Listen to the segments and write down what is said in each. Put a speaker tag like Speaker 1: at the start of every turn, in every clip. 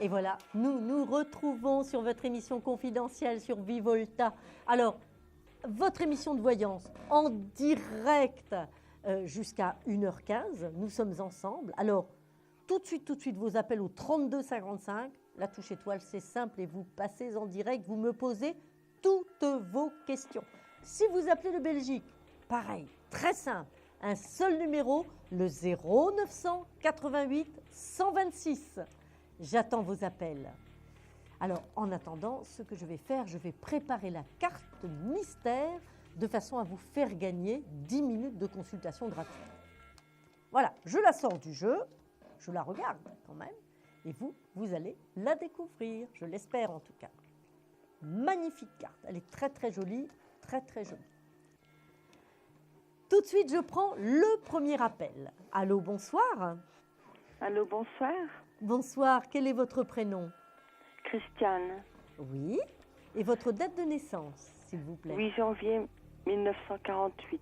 Speaker 1: Et voilà, nous nous retrouvons sur votre émission confidentielle sur Vivolta. Alors, votre émission de voyance en direct jusqu'à 1h15. Nous sommes ensemble. Alors, tout de suite, vos appels au 32 55. La touche étoile, c'est simple et vous passez en direct. Vous me posez toutes vos questions. Si vous appelez de Belgique, pareil, très simple. Un seul numéro, le 0900 88 126. J'attends vos appels. Alors, en attendant, ce que je vais faire, je vais préparer la carte mystère de façon à vous faire gagner 10 minutes de consultation gratuite. Voilà, je la sors du jeu, je la regarde quand même, et vous allez la découvrir, je l'espère en tout cas. Magnifique carte, elle est très jolie, très jolie. Tout de suite, je prends le premier appel. Allô, bonsoir.
Speaker 2: Allô, bonsoir.
Speaker 1: Bonsoir, quel est votre prénom?
Speaker 2: Christiane.
Speaker 1: Oui. Et votre date de naissance, s'il vous plaît?
Speaker 2: 8 janvier 1948.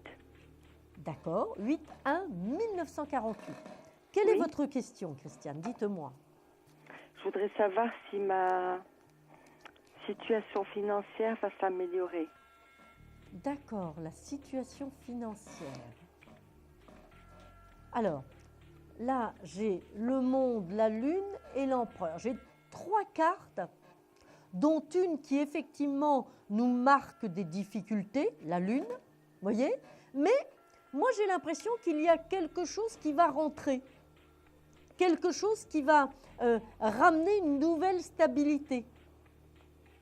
Speaker 1: D'accord, 8/1/1948. Quelle est votre question, Christiane? Dites-moi.
Speaker 2: Je voudrais savoir si ma situation financière va s'améliorer.
Speaker 1: D'accord, la situation financière. Alors, là, j'ai le monde, la lune et l'empereur. J'ai 3 cartes, dont une qui effectivement nous marque des difficultés, la lune, voyez. Mais moi, j'ai l'impression qu'il y a quelque chose qui va rentrer, quelque chose qui va ramener une nouvelle stabilité.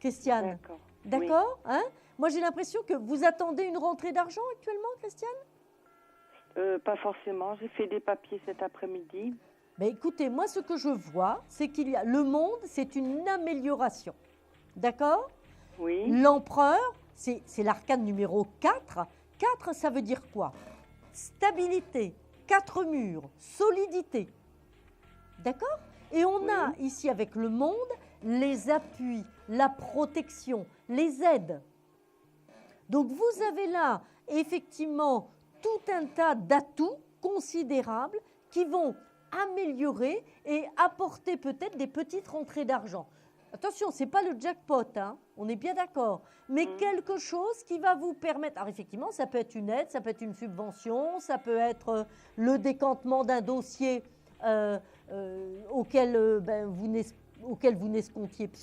Speaker 1: Christiane, d'accord,
Speaker 2: oui.
Speaker 1: Hein? Moi, j'ai l'impression que vous attendez une rentrée d'argent actuellement, Christiane?
Speaker 2: Pas forcément. J'ai fait des papiers cet après-midi.
Speaker 1: Ben, écoutez, moi, ce que je vois, c'est qu'il y a le monde, c'est une amélioration. D'accord?
Speaker 2: Oui.
Speaker 1: L'empereur, c'est l'arcane numéro 4. 4, ça veut dire quoi? Stabilité, 4 murs, solidité. D'accord? Et on a ici, avec le monde, les appuis, la protection, les aides. Donc, vous avez là, effectivement, tout un tas d'atouts considérables qui vont améliorer et apporter peut-être des petites rentrées d'argent. Attention, ce n'est pas le jackpot, hein, on est bien d'accord, mais quelque chose qui va vous permettre… Alors effectivement, ça peut être une aide, ça peut être une subvention, ça peut être le décantement d'un dossier sur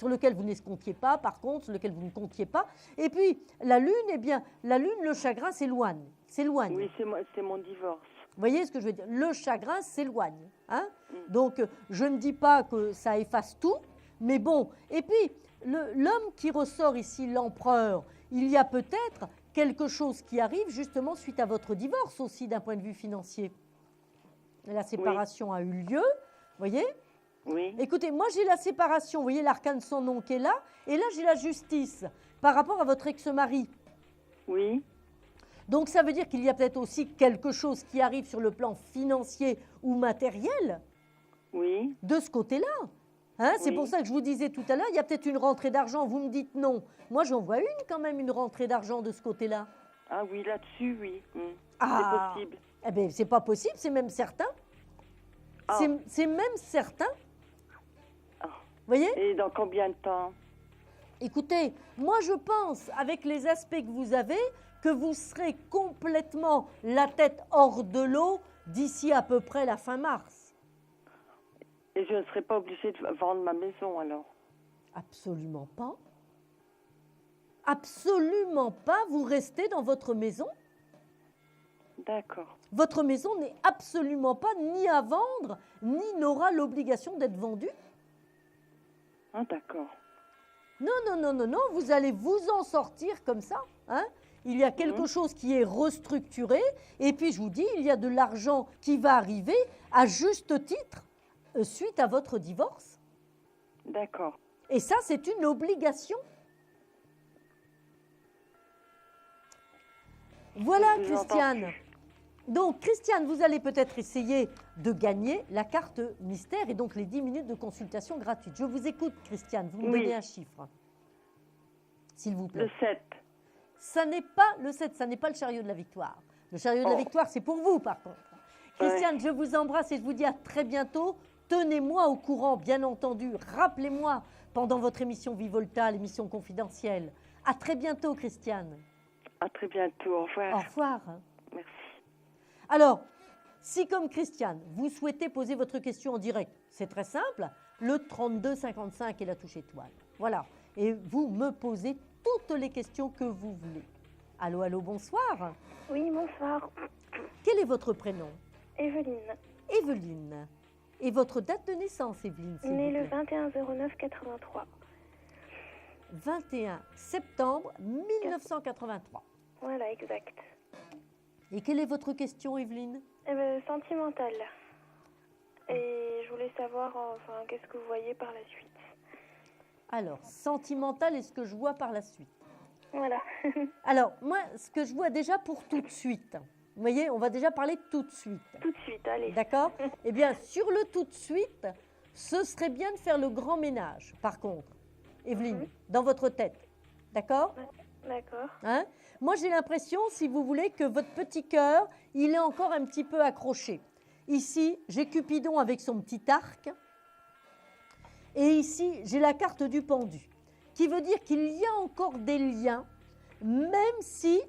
Speaker 1: lequel vous n'escomptiez pas, par contre, sur lequel vous ne comptiez pas. Et puis, la lune, eh bien, la lune, le chagrin s'éloigne.
Speaker 2: Oui, c'est mon divorce.
Speaker 1: Vous voyez ce que je veux dire? Le chagrin s'éloigne. Hein? Donc, je ne dis pas que ça efface tout, mais bon. Et puis, l'homme qui ressort ici, l'empereur, il y a peut-être quelque chose qui arrive justement suite à votre divorce aussi d'un point de vue financier. La séparation a eu lieu, vous voyez?
Speaker 2: Oui.
Speaker 1: Écoutez, moi j'ai la séparation, vous voyez l'arcane sans nom qui est là, et là j'ai la justice par rapport à votre ex-mari.
Speaker 2: Oui.
Speaker 1: Donc ça veut dire qu'il y a peut-être aussi quelque chose qui arrive sur le plan financier ou matériel de ce côté-là. Hein, c'est pour ça que je vous disais tout à l'heure, il y a peut-être une rentrée d'argent, vous me dites non. Moi j'en vois quand même une rentrée d'argent de ce côté-là.
Speaker 2: Ah oui, là-dessus, oui.
Speaker 1: Ah,
Speaker 2: c'est possible.
Speaker 1: Eh bien, c'est pas possible, c'est même certain.
Speaker 2: Ah.
Speaker 1: C'est même certain.
Speaker 2: Ah.
Speaker 1: Vous voyez?
Speaker 2: Et dans combien de temps?
Speaker 1: Écoutez, moi je pense, avec les aspects que vous avez, que vous serez complètement la tête hors de l'eau d'ici à peu près la fin mars.
Speaker 2: Et je ne serai pas obligée de vendre ma maison alors?
Speaker 1: Absolument pas. Absolument pas, vous restez dans votre maison.
Speaker 2: D'accord.
Speaker 1: Votre maison n'est absolument pas ni à vendre, ni n'aura l'obligation d'être vendue.
Speaker 2: Ah, d'accord.
Speaker 1: Non, vous allez vous en sortir comme ça. Hein? Il y a quelque chose qui est restructuré, et puis je vous dis, il y a de l'argent qui va arriver à juste titre suite à votre divorce.
Speaker 2: D'accord.
Speaker 1: Et ça, c'est une obligation. Voilà, Christiane. Donc, Christiane, vous allez peut-être essayer de gagner la carte mystère et donc les 10 minutes de consultation gratuite. Je vous écoute, Christiane. Vous me donnez un chiffre, s'il vous plaît.
Speaker 2: Le 7.
Speaker 1: Ça n'est pas le 7, ça n'est pas le chariot de la victoire. Le chariot de la victoire, c'est pour vous, par contre. Christiane, je vous embrasse et je vous dis à très bientôt. tenez-moi au courant, bien entendu. Rappelez-moi pendant votre émission Vivolta, l'émission confidentielle. À très bientôt, Christiane.
Speaker 2: À très bientôt. Au revoir.
Speaker 1: Au revoir.
Speaker 2: Merci.
Speaker 1: Alors, si comme Christiane, vous souhaitez poser votre question en direct, c'est très simple, le 32 55 et la touche étoile. Voilà. Et vous me posez toutes les questions que vous voulez. Allô, allô, bonsoir.
Speaker 3: Oui, bonsoir.
Speaker 1: Quel est votre prénom?
Speaker 3: Evelyne.
Speaker 1: Evelyne. Et votre date de naissance, Evelyne, s'il
Speaker 3: Née
Speaker 1: vous
Speaker 3: le
Speaker 1: plaît?
Speaker 3: 21/09/83.
Speaker 1: 21 septembre 1983.
Speaker 3: Voilà, exact.
Speaker 1: Et quelle est votre question, Evelyne?
Speaker 3: Sentimentale. Et je voulais savoir, enfin, qu'est-ce que vous voyez par la suite.
Speaker 1: Alors, sentimentale, est-ce que je vois par la suite?
Speaker 3: Voilà.
Speaker 1: Alors, moi, ce que je vois déjà pour tout de suite, vous voyez, on va déjà parler tout de suite.
Speaker 3: Tout de suite, allez.
Speaker 1: D'accord? Eh bien, sur le tout de suite, ce serait bien de faire le grand ménage, par contre, Evelyne, dans votre tête. D'accord?
Speaker 3: D'accord.
Speaker 1: Hein? Moi, j'ai l'impression, si vous voulez, que votre petit cœur, il est encore un petit peu accroché. Ici, j'ai Cupidon avec son petit arc. Et ici, j'ai la carte du pendu, qui veut dire qu'il y a encore des liens, même si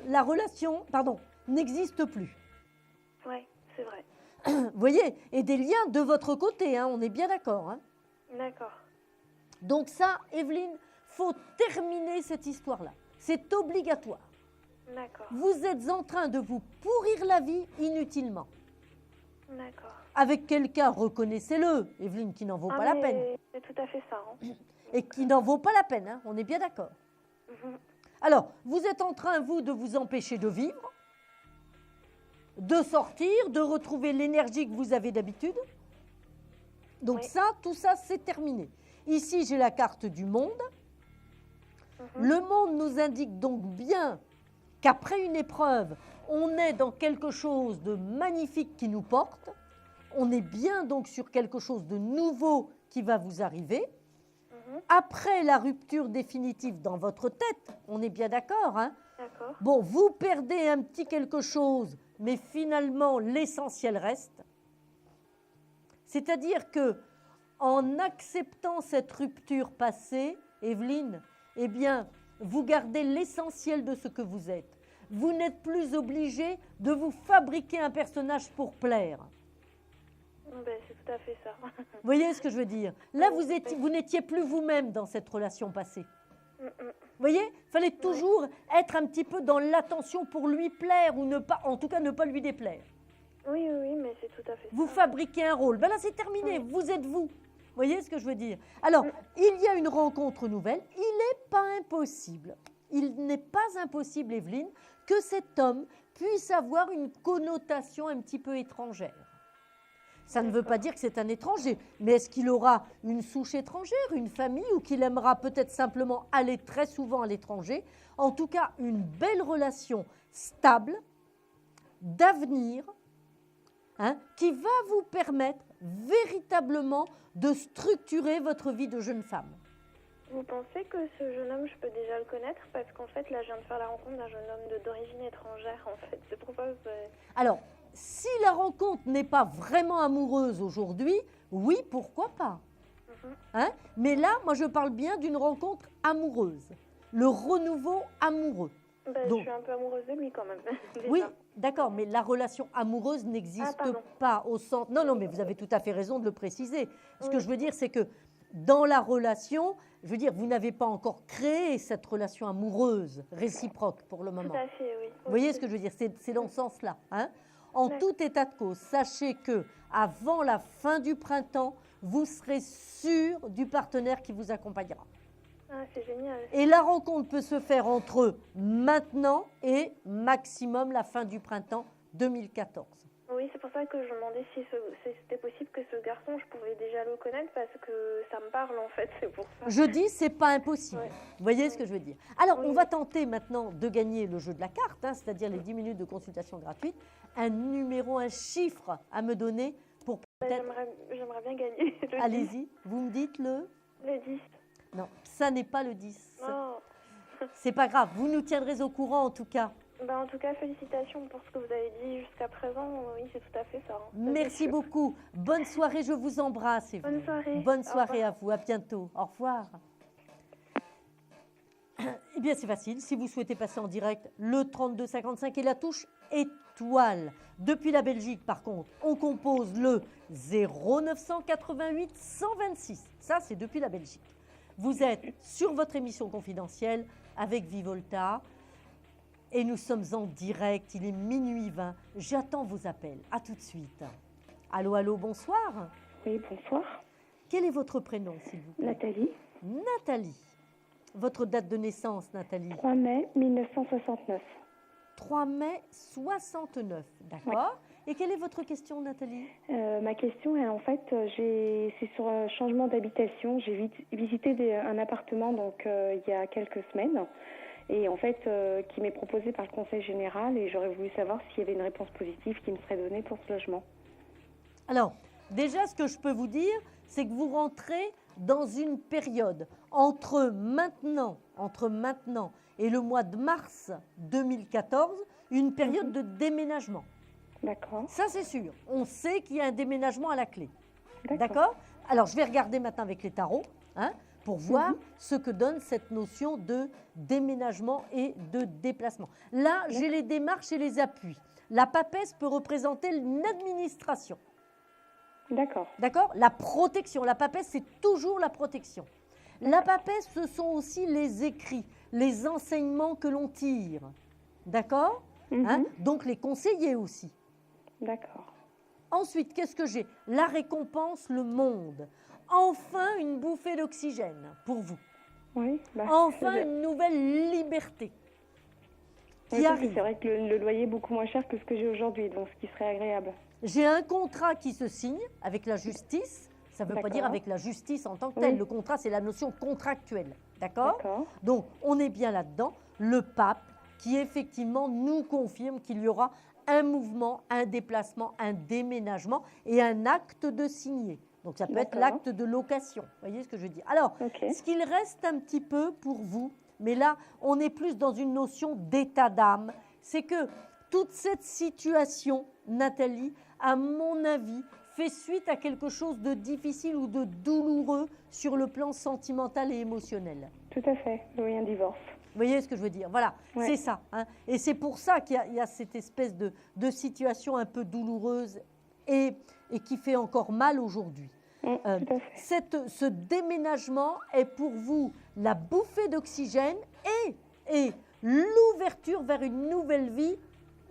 Speaker 1: la relation, n'existe plus.
Speaker 3: Ouais, c'est vrai.
Speaker 1: Vous voyez? Et des liens de votre côté, hein, on est bien d'accord. Hein?
Speaker 3: D'accord.
Speaker 1: Donc ça, Evelyne, faut terminer cette histoire-là. C'est obligatoire.
Speaker 3: D'accord.
Speaker 1: Vous êtes en train de vous pourrir la vie inutilement.
Speaker 3: D'accord.
Speaker 1: Avec quelqu'un, reconnaissez-le, Evelyne, qui n'en vaut pas la peine.
Speaker 3: C'est tout à fait ça. Hein.
Speaker 1: Et qui n'en vaut pas la peine, hein, on est bien d'accord.
Speaker 3: Mhm.
Speaker 1: Alors, vous êtes en train, vous, de vous empêcher de vivre, de sortir, de retrouver l'énergie que vous avez d'habitude. Donc
Speaker 3: Oui.
Speaker 1: ça, tout ça, c'est terminé. Ici, j'ai la carte du monde. Le monde nous indique donc bien qu'après une épreuve, on est dans quelque chose de magnifique qui nous porte. On est bien donc sur quelque chose de nouveau qui va vous arriver. Après la rupture définitive dans votre tête, on est bien d'accord, hein?
Speaker 3: D'accord.
Speaker 1: Bon, vous perdez un petit quelque chose, mais finalement, l'essentiel reste. C'est-à-dire que, en acceptant cette rupture passée, Evelyne, eh bien, vous gardez l'essentiel de ce que vous êtes. Vous n'êtes plus obligé de vous fabriquer un personnage pour plaire.
Speaker 3: C'est tout à fait ça.
Speaker 1: Vous voyez ce que je veux dire? Là, vous n'étiez plus vous-même dans cette relation passée. Vous voyez? Il fallait toujours être un petit peu dans l'attention pour lui plaire ou ne pas, en tout cas ne pas lui déplaire.
Speaker 3: Oui, mais c'est tout à fait
Speaker 1: Vous
Speaker 3: ça.
Speaker 1: fabriquez un rôle. Ben là, c'est terminé.
Speaker 3: Oui.
Speaker 1: Vous êtes vous. Vous voyez ce que je veux dire? Alors, il y a une rencontre nouvelle. Il n'est pas impossible. Il n'est pas impossible, Evelyne, que cet homme puisse avoir une connotation un petit peu étrangère. Ça ne veut pas dire que c'est un étranger, mais est-ce qu'il aura une souche étrangère, une famille, ou qu'il aimera peut-être simplement aller très souvent à l'étranger? En tout cas, une belle relation stable, d'avenir, hein, qui va vous permettre véritablement de structurer votre vie de jeune femme.
Speaker 3: Vous pensez que ce jeune homme, je peux déjà le connaître? Parce qu'en fait, là, je viens de faire la rencontre d'un jeune homme d'origine étrangère, en fait. C'est pour ça que
Speaker 1: Alors, si la rencontre n'est pas vraiment amoureuse aujourd'hui, oui, pourquoi pas? Hein? Mais là, moi, je parle bien d'une rencontre amoureuse, le renouveau amoureux.
Speaker 3: Je suis un peu amoureuse de lui quand même. déjà.
Speaker 1: Oui, d'accord, mais la relation amoureuse n'existe pas au centre. Non, mais vous avez tout à fait raison de le préciser. Ce que je veux dire, c'est que dans la relation, je veux dire, vous n'avez pas encore créé cette relation amoureuse réciproque pour le moment.
Speaker 3: Tout à fait, oui.
Speaker 1: Vous voyez ce que je veux dire? C'est dans ce sens-là. Hein? En tout état de cause, sachez que avant la fin du printemps, vous serez sûr du partenaire qui vous accompagnera.
Speaker 3: Ah, c'est génial.
Speaker 1: Et la rencontre peut se faire entre maintenant et maximum la fin du printemps 2014.
Speaker 3: Oui, c'est pour ça que je me demandais si c'était possible que ce garçon, je pouvais déjà le connaître parce que ça me parle en fait, c'est pour ça.
Speaker 1: Je dis, c'est pas impossible.
Speaker 3: Ouais.
Speaker 1: Vous voyez ce que je veux dire? Alors,
Speaker 3: Oui.
Speaker 1: on va tenter maintenant de gagner le jeu de la carte, hein, c'est-à-dire les 10 minutes de consultation gratuite. Un numéro, un chiffre à me donner pour peut-être...
Speaker 3: J'aimerais bien gagner. Le
Speaker 1: Allez-y, vous me dites le...
Speaker 3: 10. Le 10.
Speaker 1: Non, ça n'est pas le 10.
Speaker 3: Oh.
Speaker 1: C'est pas grave, vous nous tiendrez au courant en tout cas.
Speaker 3: Bah, en tout cas, félicitations pour ce que vous avez dit jusqu'à présent. Oui, c'est tout à fait ça. Ça, c'est
Speaker 1: Merci
Speaker 3: sûr.
Speaker 1: beaucoup. Bonne soirée, je vous embrasse. Et
Speaker 3: Bonne soirée.
Speaker 1: Bonne
Speaker 3: Au
Speaker 1: soirée
Speaker 3: revoir.
Speaker 1: à vous. À bientôt. Au revoir. Eh bien, c'est facile. Si vous souhaitez passer en direct, le 3255 et la touche étoile. Depuis la Belgique, par contre, on compose le 0988 126. Ça, c'est depuis la Belgique. Vous êtes sur votre émission confidentielle avec Vivolta et nous sommes en direct. Il est minuit 20. J'attends vos appels. À tout de suite. Allô, allô, bonsoir.
Speaker 4: Oui, bonsoir.
Speaker 1: Quel est votre prénom, s'il vous plaît?
Speaker 4: Nathalie,
Speaker 1: Nathalie. Votre date de naissance, Nathalie?
Speaker 4: 3 mai 1969.
Speaker 1: 3 mai 69, d'accord. Et quelle est votre question, Nathalie?
Speaker 4: Ma question est en fait, c'est sur un changement d'habitation. J'ai visité un appartement donc il y a quelques semaines et en fait qui m'est proposé par le Conseil général et j'aurais voulu savoir s'il y avait une réponse positive qui me serait donnée pour ce logement.
Speaker 1: Alors, déjà, ce que je peux vous dire, c'est que vous rentrez dans une période entre maintenant et le mois de mars 2014, une période de déménagement.
Speaker 4: D'accord.
Speaker 1: Ça, c'est sûr. On sait qu'il y a un déménagement à la clé.
Speaker 4: D'accord.
Speaker 1: D'accord? Alors, je vais regarder maintenant avec les tarots pour voir ce que donne cette notion de déménagement et de déplacement. Là, j'ai les démarches et les appuis. La papesse peut représenter une administration.
Speaker 4: D'accord.
Speaker 1: D'accord? La protection. La papesse, c'est toujours la protection. La papesse, ce sont aussi les écrits, les enseignements que l'on tire. D'accord? Donc, les conseillers aussi.
Speaker 4: D'accord.
Speaker 1: Ensuite, qu'est-ce que j'ai? La récompense, le monde. Enfin, une bouffée d'oxygène pour vous.
Speaker 4: Oui.
Speaker 1: Enfin, une nouvelle liberté qui
Speaker 4: Oui, parce que
Speaker 1: arrive.
Speaker 4: c'est vrai que le loyer est beaucoup moins cher que ce que j'ai aujourd'hui, donc ce qui serait agréable.
Speaker 1: J'ai un contrat qui se signe avec la justice. Ça ne veut pas
Speaker 4: D'accord.
Speaker 1: dire avec la justice en tant que telle.
Speaker 4: Oui.
Speaker 1: Le contrat, c'est la notion contractuelle. D'accord?
Speaker 4: D'accord.
Speaker 1: Donc, on est bien là-dedans. Le pape qui, effectivement, nous confirme qu'il y aura un mouvement, un déplacement, un déménagement et un acte de signé. Donc, ça peut être
Speaker 4: D'accord.
Speaker 1: l'acte de location. Vous voyez ce que je veux dire? Alors,
Speaker 4: Ok.
Speaker 1: ce qu'il reste un petit peu pour vous, mais là, on est plus dans une notion d'état d'âme, c'est que toute cette situation, Nathalie, à mon avis, fait suite à quelque chose de difficile ou de douloureux sur le plan sentimental et émotionnel.
Speaker 4: Tout à fait. Oui, un divorce.
Speaker 1: Vous voyez ce que je veux dire? Voilà,
Speaker 4: Ouais.
Speaker 1: c'est ça. Et c'est pour ça qu'il y a cette espèce de situation un peu douloureuse et qui fait encore mal aujourd'hui.
Speaker 4: Tout à fait.
Speaker 1: Ce déménagement est pour vous la bouffée d'oxygène et l'ouverture vers une nouvelle vie,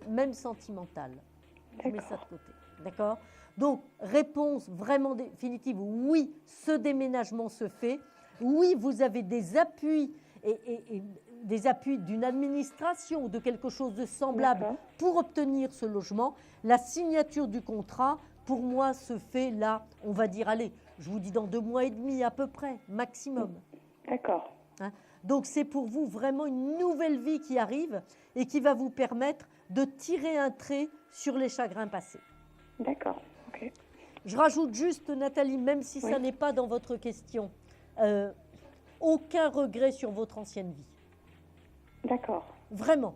Speaker 1: même sentimentale. Je mets ça de côté. D'accord? Donc, réponse vraiment définitive, oui, ce déménagement se fait. Oui, vous avez des appuis et des appuis d'une administration ou de quelque chose de semblable
Speaker 4: D'accord.
Speaker 1: pour obtenir ce logement. La signature du contrat, pour moi, se fait là, on va dire, allez, je vous dis dans 2 mois et demi à peu près, maximum.
Speaker 4: D'accord.
Speaker 1: Donc, c'est pour vous vraiment une nouvelle vie qui arrive et qui va vous permettre de tirer un trait sur les chagrins passés.
Speaker 4: D'accord. Ok.
Speaker 1: Je rajoute juste, Nathalie, même si ça
Speaker 4: Oui.
Speaker 1: n'est pas dans votre question, aucun regret sur votre ancienne vie.
Speaker 4: D'accord.
Speaker 1: Vraiment.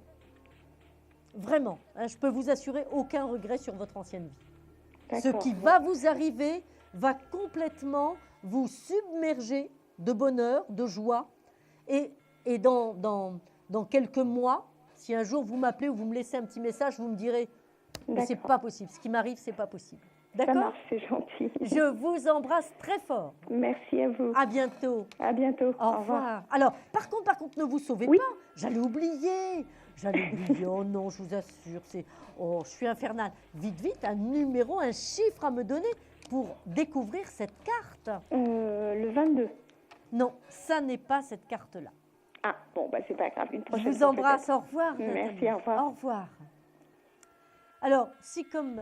Speaker 1: Vraiment. Je peux vous assurer aucun regret sur votre ancienne vie. Ce
Speaker 4: D'accord.
Speaker 1: qui va vous arriver va complètement vous submerger de bonheur, de joie. Et dans quelques mois, si un jour vous m'appelez ou vous me laissez un petit message, vous me direz mais c'est
Speaker 4: D'accord.
Speaker 1: pas possible. Ce qui m'arrive, c'est pas possible.
Speaker 4: Ça
Speaker 1: D'accord?
Speaker 4: marche, c'est gentil.
Speaker 1: Je vous embrasse très fort.
Speaker 4: Merci à vous.
Speaker 1: À bientôt.
Speaker 4: À bientôt.
Speaker 1: Au revoir. Alors, par contre, ne vous sauvez
Speaker 4: Oui.
Speaker 1: pas. J'allais oublier. Oh non, je vous assure, je suis infernale. Vite, vite, un numéro, un chiffre à me donner pour découvrir cette carte.
Speaker 4: Le 22.
Speaker 1: Non, ça n'est pas cette carte-là.
Speaker 4: Ah, bon, c'est pas grave. Une
Speaker 1: Je
Speaker 4: prochaine
Speaker 1: vous
Speaker 4: fois,
Speaker 1: embrasse.
Speaker 4: peut-être.
Speaker 1: Au revoir.
Speaker 4: Merci,
Speaker 1: Nathalie.
Speaker 4: au revoir.
Speaker 1: Au revoir. Alors, si comme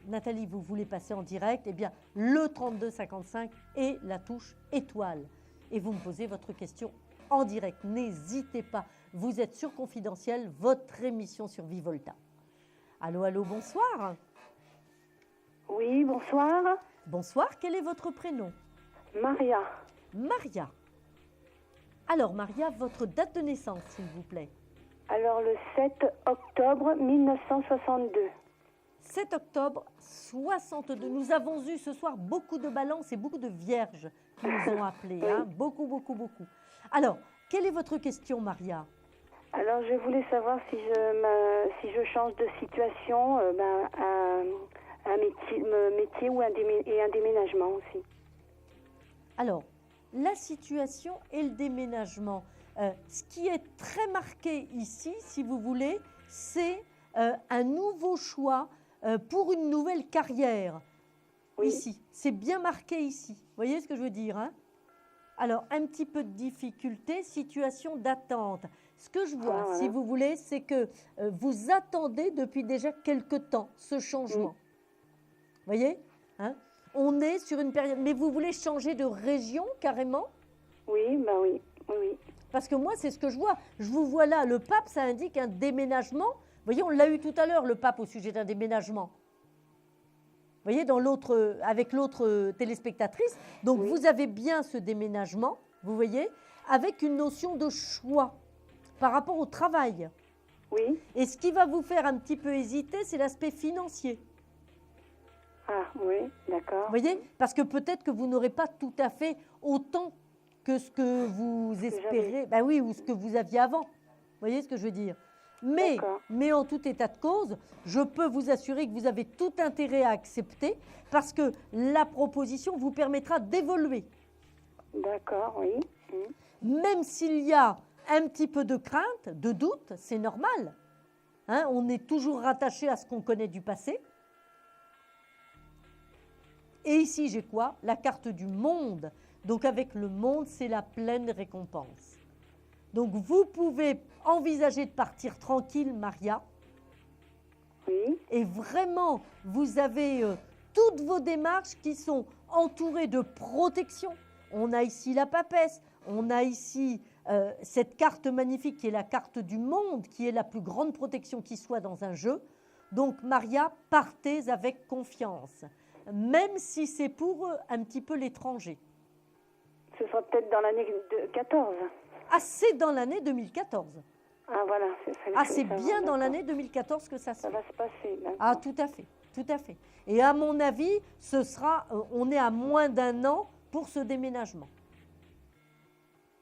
Speaker 1: Nathalie, vous voulez passer en direct, eh bien, le 3255 et la touche étoile. Et vous me posez votre question en direct. N'hésitez pas. Vous êtes sur Confidentiel, votre émission sur Vivolta. Allô, allô, bonsoir.
Speaker 2: Oui, bonsoir.
Speaker 1: Bonsoir, quel est votre prénom?
Speaker 2: Maria.
Speaker 1: Maria. Alors, Maria, votre date de naissance, s'il vous plaît.
Speaker 2: Alors, le 7 octobre 1962.
Speaker 1: 7 octobre 62. Nous avons eu ce soir beaucoup de balances et beaucoup de vierges qui nous ont appelés.
Speaker 2: Oui.
Speaker 1: Hein. Beaucoup, beaucoup, beaucoup. Alors, quelle est votre question, Maria?
Speaker 2: Alors, je voulais savoir si je change de situation, un métier ou et un déménagement aussi.
Speaker 1: Alors, la situation et le déménagement. Ce qui est très marqué ici, si vous voulez, c'est un nouveau choix pour une nouvelle carrière.
Speaker 2: Oui.
Speaker 1: Ici, c'est bien marqué ici. Vous voyez ce que je veux dire, hein? Alors, un petit peu de difficulté, situation d'attente. Ce que je vois,
Speaker 2: voilà.
Speaker 1: si vous voulez, c'est que vous attendez depuis déjà quelque temps ce changement. Vous voyez, hein? On est sur une période... Mais vous voulez changer de région carrément?
Speaker 2: Oui, oui, oui.
Speaker 1: Parce que moi, c'est ce que je vois. Je vous vois là, le pape, ça indique un déménagement. Vous voyez, on l'a eu tout à l'heure, le pape, au sujet d'un déménagement. Vous voyez, avec l'autre téléspectatrice. Donc,
Speaker 2: Oui.
Speaker 1: vous avez bien ce déménagement, vous voyez, avec une notion de choix par rapport au travail.
Speaker 2: Oui.
Speaker 1: Et ce qui va vous faire un petit peu hésiter, c'est l'aspect financier.
Speaker 2: Ah, oui, d'accord.
Speaker 1: Vous voyez, parce que peut-être que vous n'aurez pas tout à fait autant que ce que vous espérez, ben oui, ou ce que vous aviez avant. Vous voyez ce que je veux dire? Mais en tout état de cause, je peux vous assurer que vous avez tout intérêt à accepter parce que la proposition vous permettra d'évoluer.
Speaker 2: D'accord, oui.
Speaker 1: Même s'il y a un petit peu de crainte, de doute, c'est normal. Hein, on est toujours rattaché à ce qu'on connaît du passé. Et ici, j'ai quoi? La carte du monde. Donc, avec le monde, c'est la pleine récompense. Donc, vous pouvez envisager de partir tranquille, Maria.
Speaker 2: Oui.
Speaker 1: Et vraiment, vous avez toutes vos démarches qui sont entourées de protection. On a ici la papesse, on a ici cette carte magnifique qui est la carte du monde, qui est la plus grande protection qui soit dans un jeu. Donc, Maria, partez avec confiance, même si c'est pour un petit peu l'étranger.
Speaker 2: Ce sera peut-être dans l'année 14.
Speaker 1: Ah, c'est dans l'année 2014.
Speaker 2: Ah, voilà.
Speaker 1: C'est bien dans l'année 2014 que ça se
Speaker 2: Ça
Speaker 1: fait.
Speaker 2: va se passer. D'accord.
Speaker 1: Ah, tout à fait, tout à fait. Et à mon avis, ce sera, on est à moins d'1 an pour ce déménagement.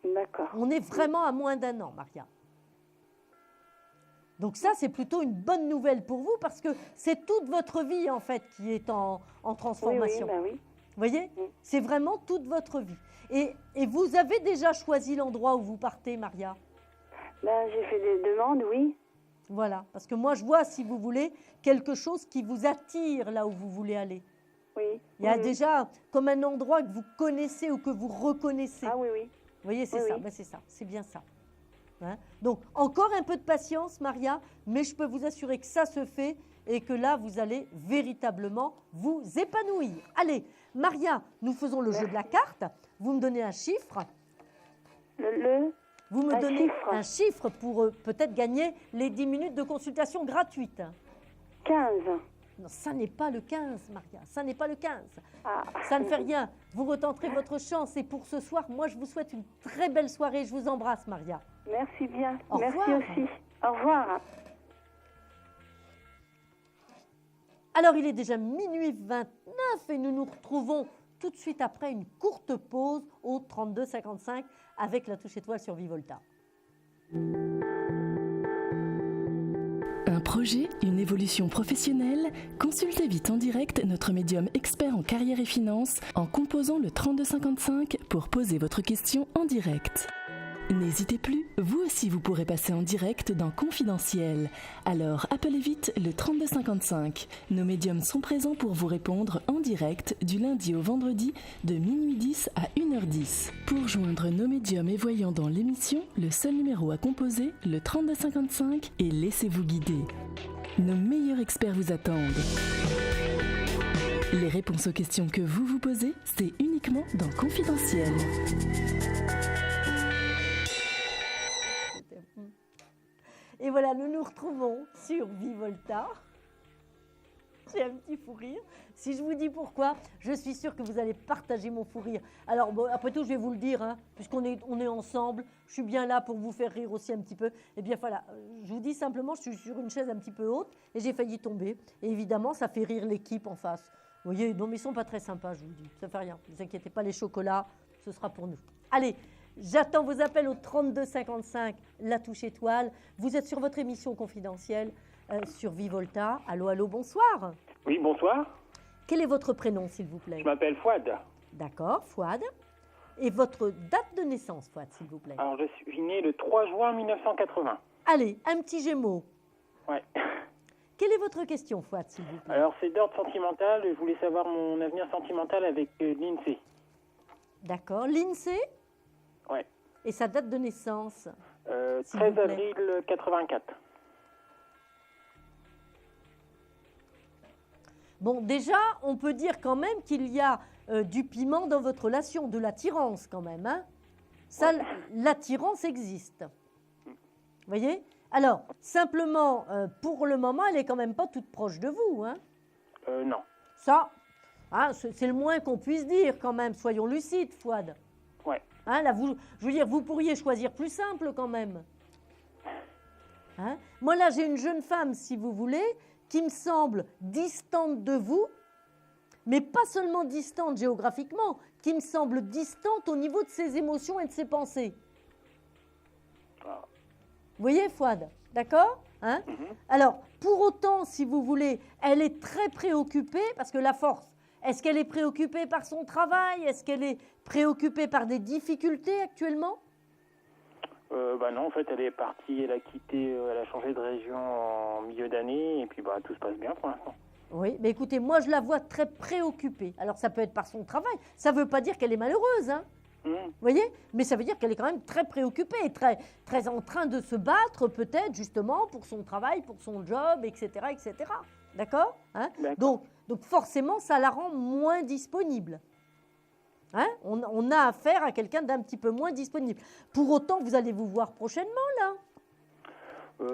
Speaker 2: D'accord.
Speaker 1: On est vraiment à moins d'1 an, Maria. Donc ça, c'est plutôt une bonne nouvelle pour vous parce que c'est toute votre vie, en fait, qui est en transformation.
Speaker 2: Oui.
Speaker 1: Vous voyez? C'est vraiment toute votre vie. Et vous avez déjà choisi l'endroit où vous partez, Maria?
Speaker 2: J'ai fait des demandes, oui.
Speaker 1: Voilà, parce que moi, je vois, si vous voulez, quelque chose qui vous attire là où vous voulez aller.
Speaker 2: Oui.
Speaker 1: Il y a déjà comme un endroit que vous connaissez ou que vous reconnaissez.
Speaker 2: Ah, oui.
Speaker 1: Vous voyez, c'est
Speaker 2: Oui,
Speaker 1: ça,
Speaker 2: oui.
Speaker 1: ben, c'est ça, c'est bien ça. Hein? Donc, encore un peu de patience, Maria, mais je peux vous assurer que ça se fait et que là, vous allez véritablement vous épanouir. Allez, Maria, nous faisons le jeu de la carte. Vous me donnez un chiffre. Vous me donnez un chiffre pour peut-être gagner les 10 minutes de consultation gratuite.
Speaker 2: 15.
Speaker 1: Non, ça n'est pas le 15, Maria, ça n'est pas le 15.
Speaker 2: Ah.
Speaker 1: Ça ne fait rien, vous retenterez votre chance. Et pour ce soir, moi, je vous souhaite une très belle soirée. Je vous embrasse, Maria.
Speaker 2: Merci bien.
Speaker 1: Au
Speaker 2: Merci
Speaker 1: revoir.
Speaker 2: aussi. Au revoir.
Speaker 1: Alors, il est déjà minuit 29 et nous nous retrouvons tout de suite après une courte pause au 32 55 avec la touche étoile sur Vivolta.
Speaker 5: Un projet, une évolution professionnelle? Consultez vite en direct notre médium expert en carrière et finance en composant le 3255 pour poser votre question en direct. N'hésitez plus, vous aussi vous pourrez passer en direct dans Confidentiel. Alors appelez vite le 3255. Nos médiums sont présents pour vous répondre en direct du lundi au vendredi de minuit 10 à 1h10. Pour joindre nos médiums et voyants dans l'émission, le seul numéro à composer, le 3255, et laissez-vous guider. Nos meilleurs experts vous attendent. Les réponses aux questions que vous vous posez, c'est uniquement dans Confidentiel.
Speaker 1: Et voilà, nous nous retrouvons sur Vivolta. J'ai un petit fou rire. Si je vous dis pourquoi, je suis sûre que vous allez partager mon fou rire. Alors, bon, après tout, je vais vous le dire, hein, puisqu'on est ensemble, je suis bien là pour vous faire rire aussi un petit peu. Eh bien, voilà, je vous dis simplement, je suis sur une chaise un petit peu haute et j'ai failli tomber. Et évidemment, ça fait rire l'équipe en face. Vous voyez, non, mais ils ne sont pas très sympas, je vous dis. Ça ne fait rien. Ne vous inquiétez pas, les chocolats, ce sera pour nous. Allez, j'attends vos appels au 32 55, la touche étoile. Vous êtes sur votre émission confidentielle sur Vivolta. Allô, allô, bonsoir.
Speaker 6: Oui, bonsoir.
Speaker 1: Quel est votre prénom, s'il vous plaît?
Speaker 6: Je m'appelle Fouad.
Speaker 1: D'accord, Fouad. Et votre date de naissance, Fouad, s'il vous plaît?
Speaker 6: Alors, je suis né le 3 juin 1980.
Speaker 1: Allez, un petit Gémeaux.
Speaker 6: Ouais.
Speaker 1: Quelle est votre question, Fouad, s'il vous plaît?
Speaker 6: Alors, c'est d'ordre sentimental. Je voulais savoir mon avenir sentimental avec l'INSEE.
Speaker 1: D'accord. L'INSEE?
Speaker 6: Ouais.
Speaker 1: Et sa date de naissance?
Speaker 6: 13 avril 84.
Speaker 1: Bon, déjà, on peut dire quand même qu'il y a du piment dans votre relation, de l'attirance quand même. Hein, ça,
Speaker 6: Ouais.
Speaker 1: l'attirance existe. Vous voyez? Alors, simplement, pour le moment, elle est quand même pas toute proche de vous. Hein.
Speaker 6: Non.
Speaker 1: Ça, hein, c'est le moins qu'on puisse dire quand même. Soyons lucides, Fouad.
Speaker 6: Ouais.
Speaker 1: Hein, là, je veux dire, vous pourriez choisir plus simple quand même. Hein? Moi, là, j'ai une jeune femme, si vous voulez, qui me semble distante de vous, mais pas seulement distante géographiquement, qui me semble distante au niveau de ses émotions et de ses pensées.
Speaker 6: Ah.
Speaker 1: Vous voyez, Fouad? D'accord? Hein? Alors, pour autant, si vous voulez, elle est très préoccupée, parce que la force, est-ce qu'elle est préoccupée par son travail? Est-ce qu'elle est préoccupée par des difficultés actuellement?
Speaker 6: Bah non, en fait, elle est partie, elle a quitté, elle a changé de région en milieu d'année, et puis bah tout se passe bien pour l'instant.
Speaker 1: Oui, mais écoutez, moi, je la vois très préoccupée. Alors, ça peut être par son travail. Ça ne veut pas dire qu'elle est malheureuse, hein? Vous voyez? Mais ça veut dire qu'elle est quand même très préoccupée, très en train de se battre peut-être justement pour son travail, pour son job, etc. etc. D'accord? Hein?
Speaker 6: D'accord.
Speaker 1: Donc forcément, ça la rend moins disponible. Hein? On a affaire à quelqu'un d'un petit peu moins disponible. Pour autant, vous allez vous voir prochainement, là?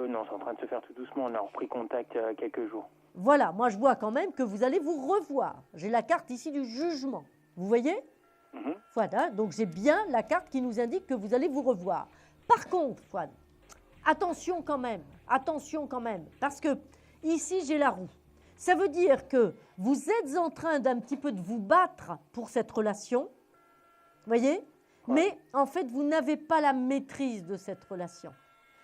Speaker 6: Non, c'est en train de se faire tout doucement. On a repris contact il y a quelques jours.
Speaker 1: Voilà, moi je vois quand même que vous allez vous revoir. J'ai la carte ici du jugement. Vous voyez? Voilà, donc j'ai bien la carte qui nous indique que vous allez vous revoir. Par contre, Fouad, attention quand même, parce que ici j'ai la roue. Ça veut dire que vous êtes en train d'un petit peu de vous battre pour cette relation, voyez, mais en fait vous n'avez pas la maîtrise de cette relation.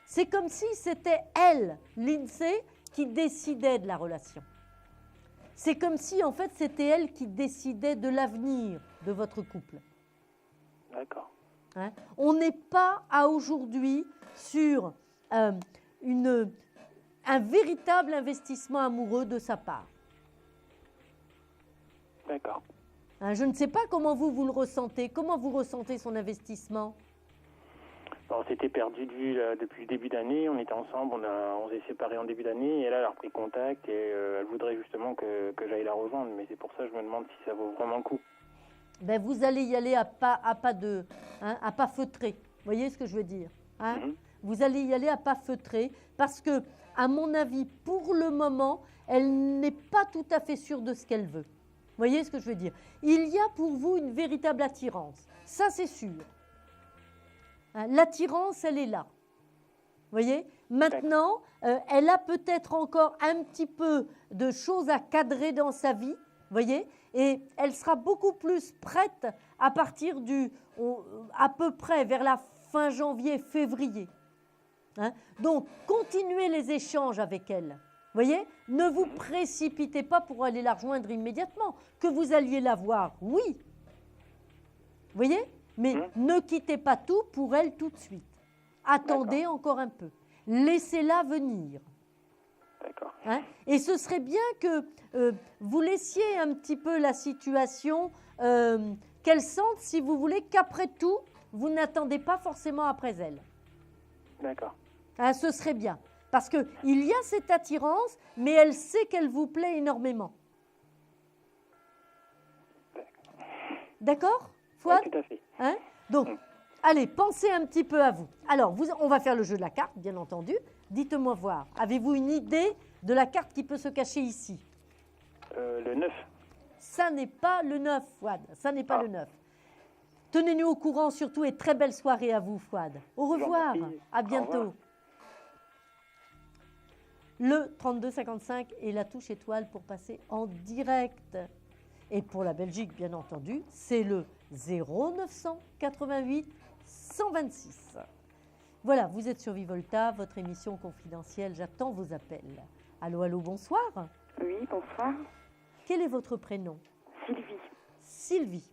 Speaker 1: C'est comme si c'était elle, l'INSEE, qui décidait de la relation. C'est comme si, en fait, c'était elle qui décidait de l'avenir de votre couple.
Speaker 6: D'accord.
Speaker 1: Hein? On n'est pas à aujourd'hui sur un véritable investissement amoureux de sa part.
Speaker 6: D'accord.
Speaker 1: Hein, je ne sais pas comment vous le ressentez. Comment vous ressentez son investissement?
Speaker 6: On s'était perdu de vue là, depuis le début d'année, on était ensemble, on s'est séparés en début d'année, et là elle a repris contact, et elle voudrait justement que j'aille la rejoindre, mais c'est pour ça que je me demande si ça vaut vraiment le coup.
Speaker 1: Ben, vous allez y aller à pas feutré. Vous voyez ce que je veux dire? Hein? Vous allez y aller à pas feutré, parce que, à mon avis, pour le moment, elle n'est pas tout à fait sûre de ce qu'elle veut. Vous voyez ce que je veux dire? Il y a pour vous une véritable attirance, ça c'est sûr. Hein, l'attirance, elle est là. Vous voyez? Maintenant, elle a peut-être encore un petit peu de choses à cadrer dans sa vie. Vous voyez? Et elle sera beaucoup plus prête à partir à peu près vers la fin janvier, février. Hein? Donc, continuez les échanges avec elle. Vous voyez? Ne vous précipitez pas pour aller la rejoindre immédiatement. Que vous alliez la voir, oui. Vous voyez? Mais ne quittez pas tout pour elle tout de suite. Attendez encore un peu. Laissez-la venir.
Speaker 6: D'accord.
Speaker 1: Hein? Et ce serait bien que vous laissiez un petit peu la situation, qu'elle sente, si vous voulez, qu'après tout, vous n'attendez pas forcément après elle.
Speaker 6: D'accord.
Speaker 1: Hein, ce serait bien. Parce qu'il y a cette attirance, mais elle sait qu'elle vous plaît énormément. D'accord, Fouad?
Speaker 6: Oui, tout à fait.
Speaker 1: Hein? Donc, allez, pensez un petit peu à vous. Alors, on va faire le jeu de la carte, bien entendu. Dites-moi voir, avez-vous une idée de la carte qui peut se cacher ici?
Speaker 6: Le 9.
Speaker 1: Ça n'est pas le 9, Fouad. Ça n'est pas le 9. Tenez-nous au courant surtout et très belle soirée à vous, Fouad. Au revoir. À bientôt. Le 3255 et la touche étoile pour passer en direct. Et pour la Belgique, bien entendu, c'est le 0988 126. Voilà, vous êtes sur Vivolta, votre émission confidentielle. J'attends vos appels. Allô, allô, bonsoir.
Speaker 2: Oui, bonsoir.
Speaker 1: Quel est votre prénom?
Speaker 2: Sylvie.
Speaker 1: Sylvie.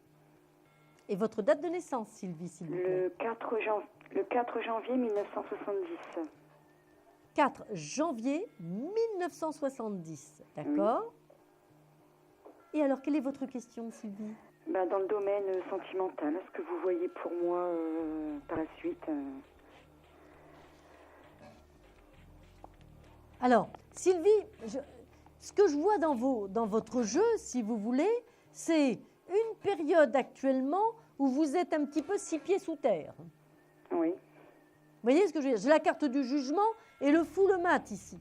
Speaker 1: Et votre date de naissance, Sylvie, s'il vous plaît?
Speaker 2: Le 4 janvier 1970.
Speaker 1: 4 janvier 1970, d'accord? Oui. Et alors, quelle est votre question, Sylvie?
Speaker 2: Dans le domaine sentimental, est-ce que vous voyez pour moi par la suite
Speaker 1: Alors, Sylvie, ce que je vois dans votre jeu, si vous voulez, c'est une période actuellement où vous êtes un petit peu 6 pieds sous terre.
Speaker 2: Oui.
Speaker 1: Vous voyez ce que je veux dire? J'ai la carte du jugement et le fou le mat ici.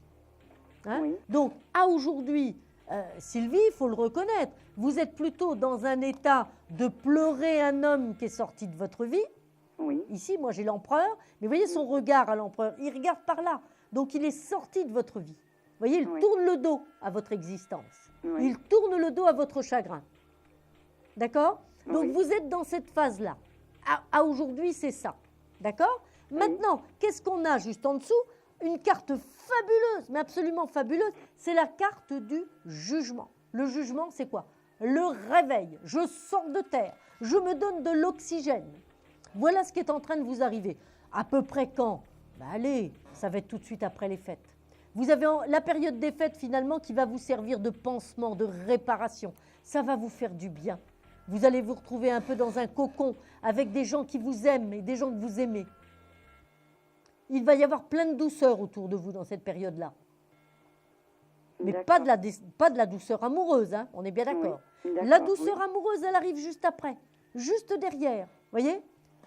Speaker 1: Hein?
Speaker 2: Oui.
Speaker 1: Donc, à aujourd'hui, Sylvie, il faut le reconnaître, vous êtes plutôt dans un état de pleurer un homme qui est sorti de votre vie.
Speaker 2: Oui.
Speaker 1: Ici, moi, j'ai l'empereur, mais vous voyez son regard à l'empereur, il regarde par là. Donc, il est sorti de votre vie. Vous voyez, il tourne le dos à votre existence.
Speaker 2: Oui.
Speaker 1: Il tourne le dos à votre chagrin. D'accord? Donc,
Speaker 2: Oui.
Speaker 1: vous êtes dans cette phase-là. À aujourd'hui, c'est ça. D'accord? Maintenant, qu'est-ce qu'on a juste en dessous? Une carte fabuleuse, mais absolument fabuleuse. C'est la carte du jugement. Le jugement, c'est quoi? Le réveil. Je sors de terre. Je me donne de l'oxygène. Voilà ce qui est en train de vous arriver. À peu près quand? Allez, ça va être tout de suite après les fêtes. Vous avez la période des fêtes finalement qui va vous servir de pansement, de réparation. Ça va vous faire du bien. Vous allez vous retrouver un peu dans un cocon avec des gens qui vous aiment et des gens que vous aimez. Il va y avoir plein de douceur autour de vous dans cette période-là. Mais pas de la douceur amoureuse, hein, on est bien d'accord.
Speaker 2: Oui,
Speaker 1: la douceur amoureuse, elle arrive juste après, juste derrière. Voyez?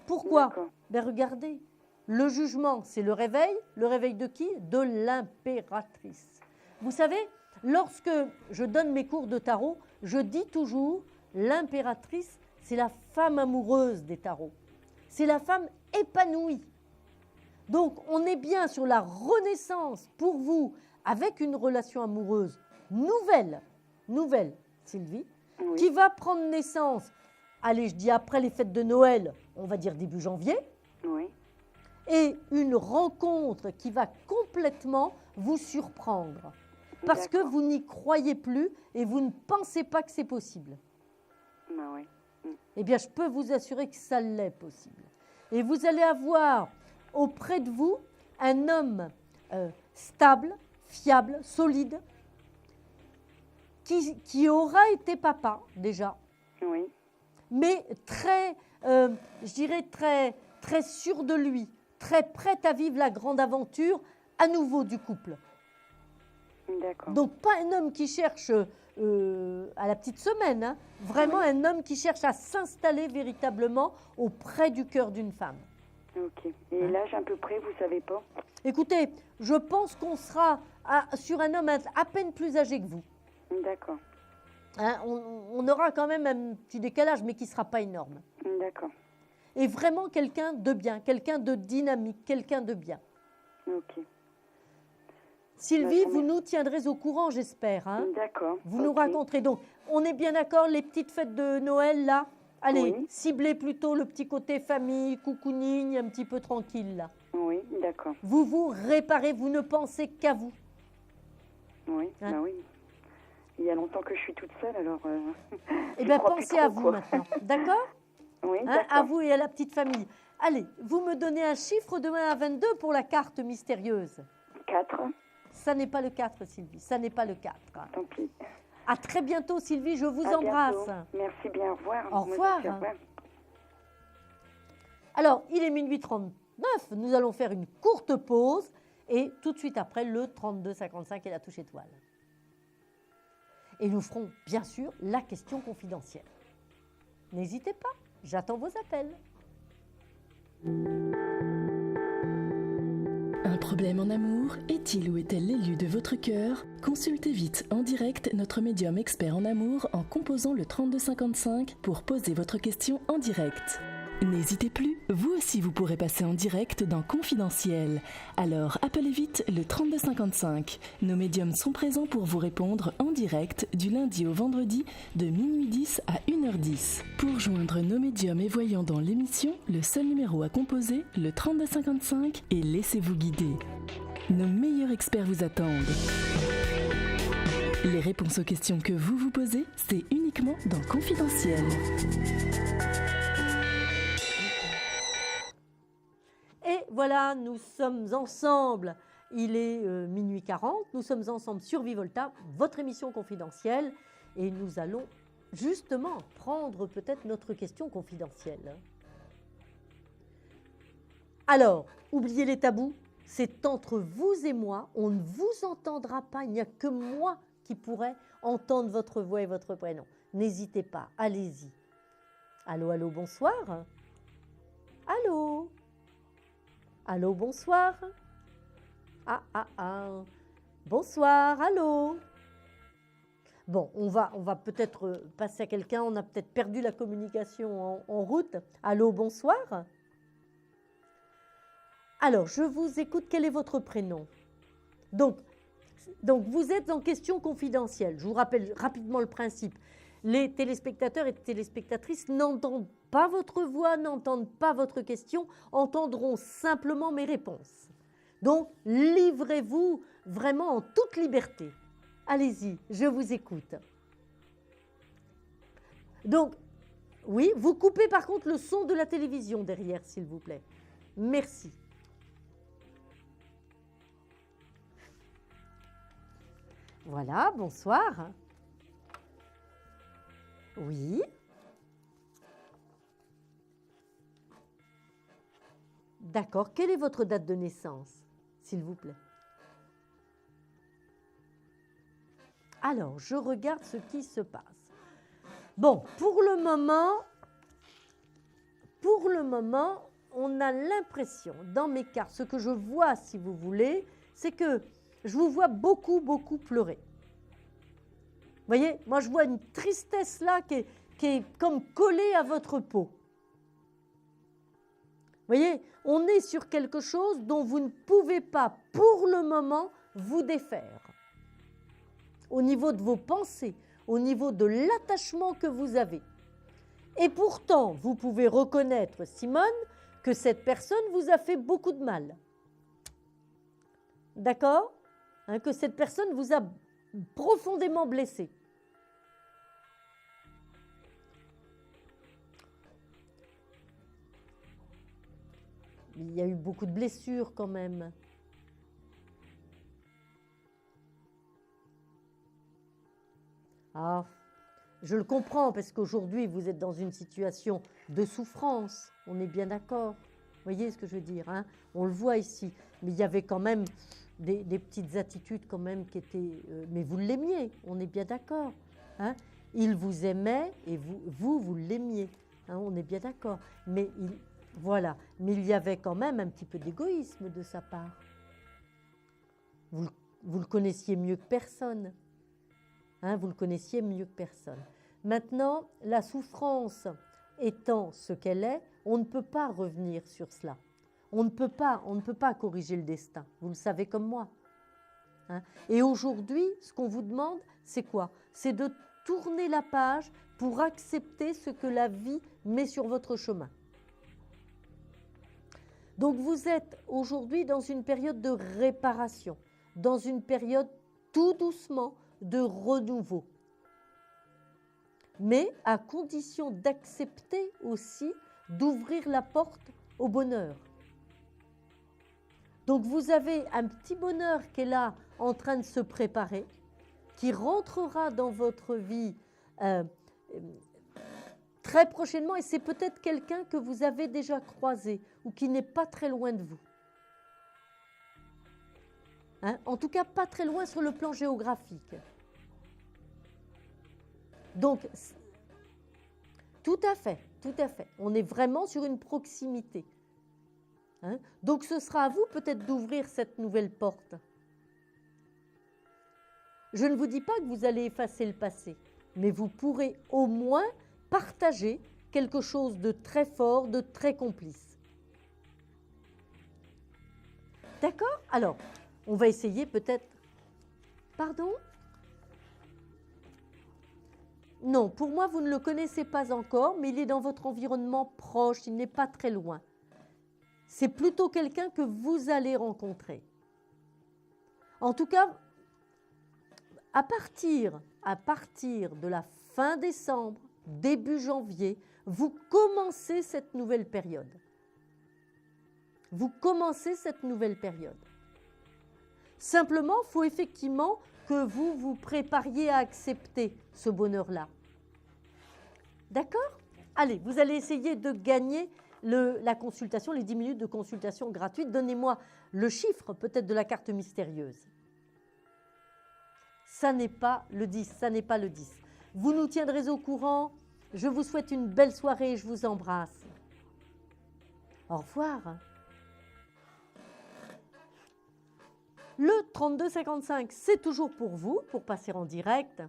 Speaker 1: Pourquoi? Regardez, le jugement, c'est le réveil. Le réveil de qui? De l'impératrice. Vous savez, lorsque je donne mes cours de tarot, je dis toujours, l'impératrice, c'est la femme amoureuse des tarots. C'est la femme épanouie. Donc, on est bien sur la renaissance pour vous avec une relation amoureuse nouvelle, Sylvie, qui va prendre naissance, allez, je dis après les fêtes de Noël, on va dire début janvier, et une rencontre qui va complètement vous surprendre parce que vous n'y croyez plus et vous ne pensez pas que c'est possible. Eh bien, je peux vous assurer que ça l'est possible. Et vous allez avoir auprès de vous un homme stable, fiable, solide, qui aura été papa déjà, mais très, je dirais très sûr de lui, très prêt à vivre la grande aventure à nouveau du couple. Donc pas un homme qui cherche à la petite semaine, hein, vraiment un homme qui cherche à s'installer véritablement auprès du cœur d'une femme.
Speaker 2: Ok. Et l'âge à peu près, vous savez pas?
Speaker 1: Écoutez, je pense qu'on sera sur un homme à peine plus âgé que vous.
Speaker 2: D'accord.
Speaker 1: Hein, on aura quand même un petit décalage, mais qui ne sera pas énorme.
Speaker 2: D'accord.
Speaker 1: Et vraiment quelqu'un de bien, quelqu'un de dynamique, quelqu'un de bien.
Speaker 2: Ok.
Speaker 1: Sylvie, vous nous tiendrez au courant, j'espère. Hein.
Speaker 2: D'accord.
Speaker 1: Vous nous raconterez. Donc, on est bien d'accord, les petites fêtes de Noël, là, allez, ciblez plutôt le petit côté famille, coucouning, un petit peu tranquille, là.
Speaker 2: Oui, d'accord.
Speaker 1: Vous vous réparez, vous ne pensez qu'à vous.
Speaker 2: Oui, hein? Oui. Il y a longtemps que je suis toute seule, alors...
Speaker 1: Eh bien, pensez à vous maintenant, d'accord?
Speaker 2: Oui,
Speaker 1: hein,
Speaker 2: d'accord.
Speaker 1: à vous et à la petite famille. Allez, vous me donnez un chiffre de 1 à 22 pour la carte mystérieuse.
Speaker 2: 4.
Speaker 1: Ça n'est pas le 4, Sylvie, ça n'est pas le 4.
Speaker 2: Tant pis.
Speaker 1: À très bientôt, Sylvie, je vous
Speaker 2: À
Speaker 1: embrasse.
Speaker 2: bientôt. Merci bien, au revoir.
Speaker 1: Au revoir. Alors, il est minuit 39, nous allons faire une courte pause et tout de suite après, le 32-55 et la touche étoile. Et nous ferons, bien sûr, la question confidentielle. N'hésitez pas, j'attends vos appels.
Speaker 5: Un problème en amour? Est-il ou est-elle l'élu de votre cœur? Consultez vite en direct notre médium expert en amour en composant le 3255 pour poser votre question en direct. N'hésitez plus, vous aussi vous pourrez passer en direct dans Confidentiel. Alors appelez vite le 3255. Nos médiums sont présents pour vous répondre en direct du lundi au vendredi de minuit 10 à 1h10. Pour joindre nos médiums et voyants dans l'émission, le seul numéro à composer, le 3255, et laissez-vous guider. Nos meilleurs experts vous attendent. Les réponses aux questions que vous vous posez, c'est uniquement dans Confidentiel.
Speaker 1: Et voilà, nous sommes ensemble. Il est minuit 40. Nous sommes ensemble sur Vivolta, votre émission confidentielle. Et nous allons justement prendre peut-être notre question confidentielle. Alors, oubliez les tabous. C'est entre vous et moi. On ne vous entendra pas. Il n'y a que moi qui pourrait entendre votre voix et votre prénom. N'hésitez pas. Allez-y. Allô, allô, bonsoir. Allô. Allô, bonsoir. Bonsoir, allô. Bon, on va peut-être passer à quelqu'un. On a peut-être perdu la communication en route. Allô, bonsoir. Alors, je vous écoute. Quel est votre prénom? Donc, vous êtes en question confidentielle. Je vous rappelle rapidement le principe. Les téléspectateurs et téléspectatrices n'entendent pas votre voix, n'entendent pas votre question, entendront simplement mes réponses. Donc, livrez-vous vraiment en toute liberté. Allez-y, je vous écoute. Donc, oui, vous coupez par contre le son de la télévision derrière, s'il vous plaît. Merci. Voilà, bonsoir. Oui. D'accord. Quelle est votre date de naissance, s'il vous plaît? Alors, je regarde ce qui se passe. Bon, pour le moment, on a l'impression, dans mes cartes, ce que je vois, si vous voulez, c'est que je vous vois beaucoup, beaucoup pleurer. Vous voyez, moi je vois une tristesse là qui est comme collée à votre peau. Vous voyez, on est sur quelque chose dont vous ne pouvez pas, pour le moment, vous défaire. Au niveau de vos pensées, au niveau de l'attachement que vous avez. Et pourtant, vous pouvez reconnaître, Simone, que cette personne vous a fait beaucoup de mal. D'accord ? Que cette personne vous a profondément blessé. Il y a eu beaucoup de blessures quand même. Ah, je le comprends parce qu'aujourd'hui vous êtes dans une situation de souffrance, on est bien d'accord. Vous voyez ce que je veux dire, hein? On le voit ici, mais il y avait quand même des petites attitudes quand même qui étaient... mais vous l'aimiez, on est bien d'accord. Hein? Il vous aimait et vous l'aimiez, hein? On est bien d'accord. Mais voilà, mais il y avait quand même un petit peu d'égoïsme de sa part. Vous le connaissiez mieux que personne. Hein? Vous le connaissiez mieux que personne. Maintenant, la souffrance étant ce qu'elle est, on ne peut pas revenir sur cela. On ne peut pas corriger le destin. Vous le savez comme moi. Hein? Et aujourd'hui, ce qu'on vous demande, c'est quoi? C'est de tourner la page pour accepter ce que la vie met sur votre chemin. Donc vous êtes aujourd'hui dans une période de réparation, dans une période tout doucement de renouveau. Mais à condition d'accepter aussi d'ouvrir la porte au bonheur. Donc vous avez un petit bonheur qui est là en train de se préparer, qui rentrera dans votre vie très prochainement, et c'est peut-être quelqu'un que vous avez déjà croisé ou qui n'est pas très loin de vous. Hein? En tout cas, pas très loin sur le plan géographique. Donc, tout à fait. On est vraiment sur une proximité. Hein? Donc ce sera à vous peut-être d'ouvrir cette nouvelle porte. Je ne vous dis pas que vous allez effacer le passé, mais vous pourrez au moins partager quelque chose de très fort, de très complice. D'accord? Alors, on va essayer peut-être... Pardon? Non, pour moi, vous ne le connaissez pas encore, mais il est dans votre environnement proche, il n'est pas très loin. C'est plutôt quelqu'un que vous allez rencontrer. En tout cas, à partir de la fin décembre, début janvier, vous commencez cette nouvelle période. Vous commencez cette nouvelle période. Simplement, il faut effectivement que vous vous prépariez à accepter ce bonheur-là. D'accord? Allez, vous allez essayer de gagner la consultation, les 10 minutes de consultation gratuite. Donnez-moi le chiffre peut-être de la carte mystérieuse. Ça n'est pas le 10, ça n'est pas le 10. Vous nous tiendrez au courant. Je vous souhaite une belle soirée et je vous embrasse. Au revoir. Le 3255, c'est toujours pour vous, pour passer en direct.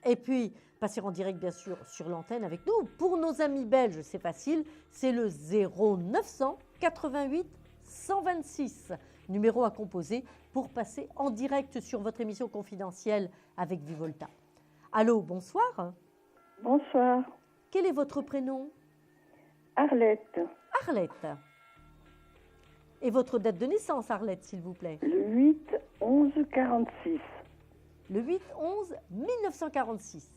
Speaker 1: Et puis, passer en direct, bien sûr, sur l'antenne avec nous. Pour nos amis belges, c'est facile, c'est le 0900 88 126, numéro à composer pour passer en direct sur votre émission confidentielle avec Vivolta. Allô, bonsoir.
Speaker 7: Bonsoir.
Speaker 1: Quel est votre prénom?
Speaker 7: Arlette.
Speaker 1: Arlette. Et votre date de naissance, Arlette, s'il vous plaît?
Speaker 7: Le 8-11-46.
Speaker 1: Le 8-11-1946.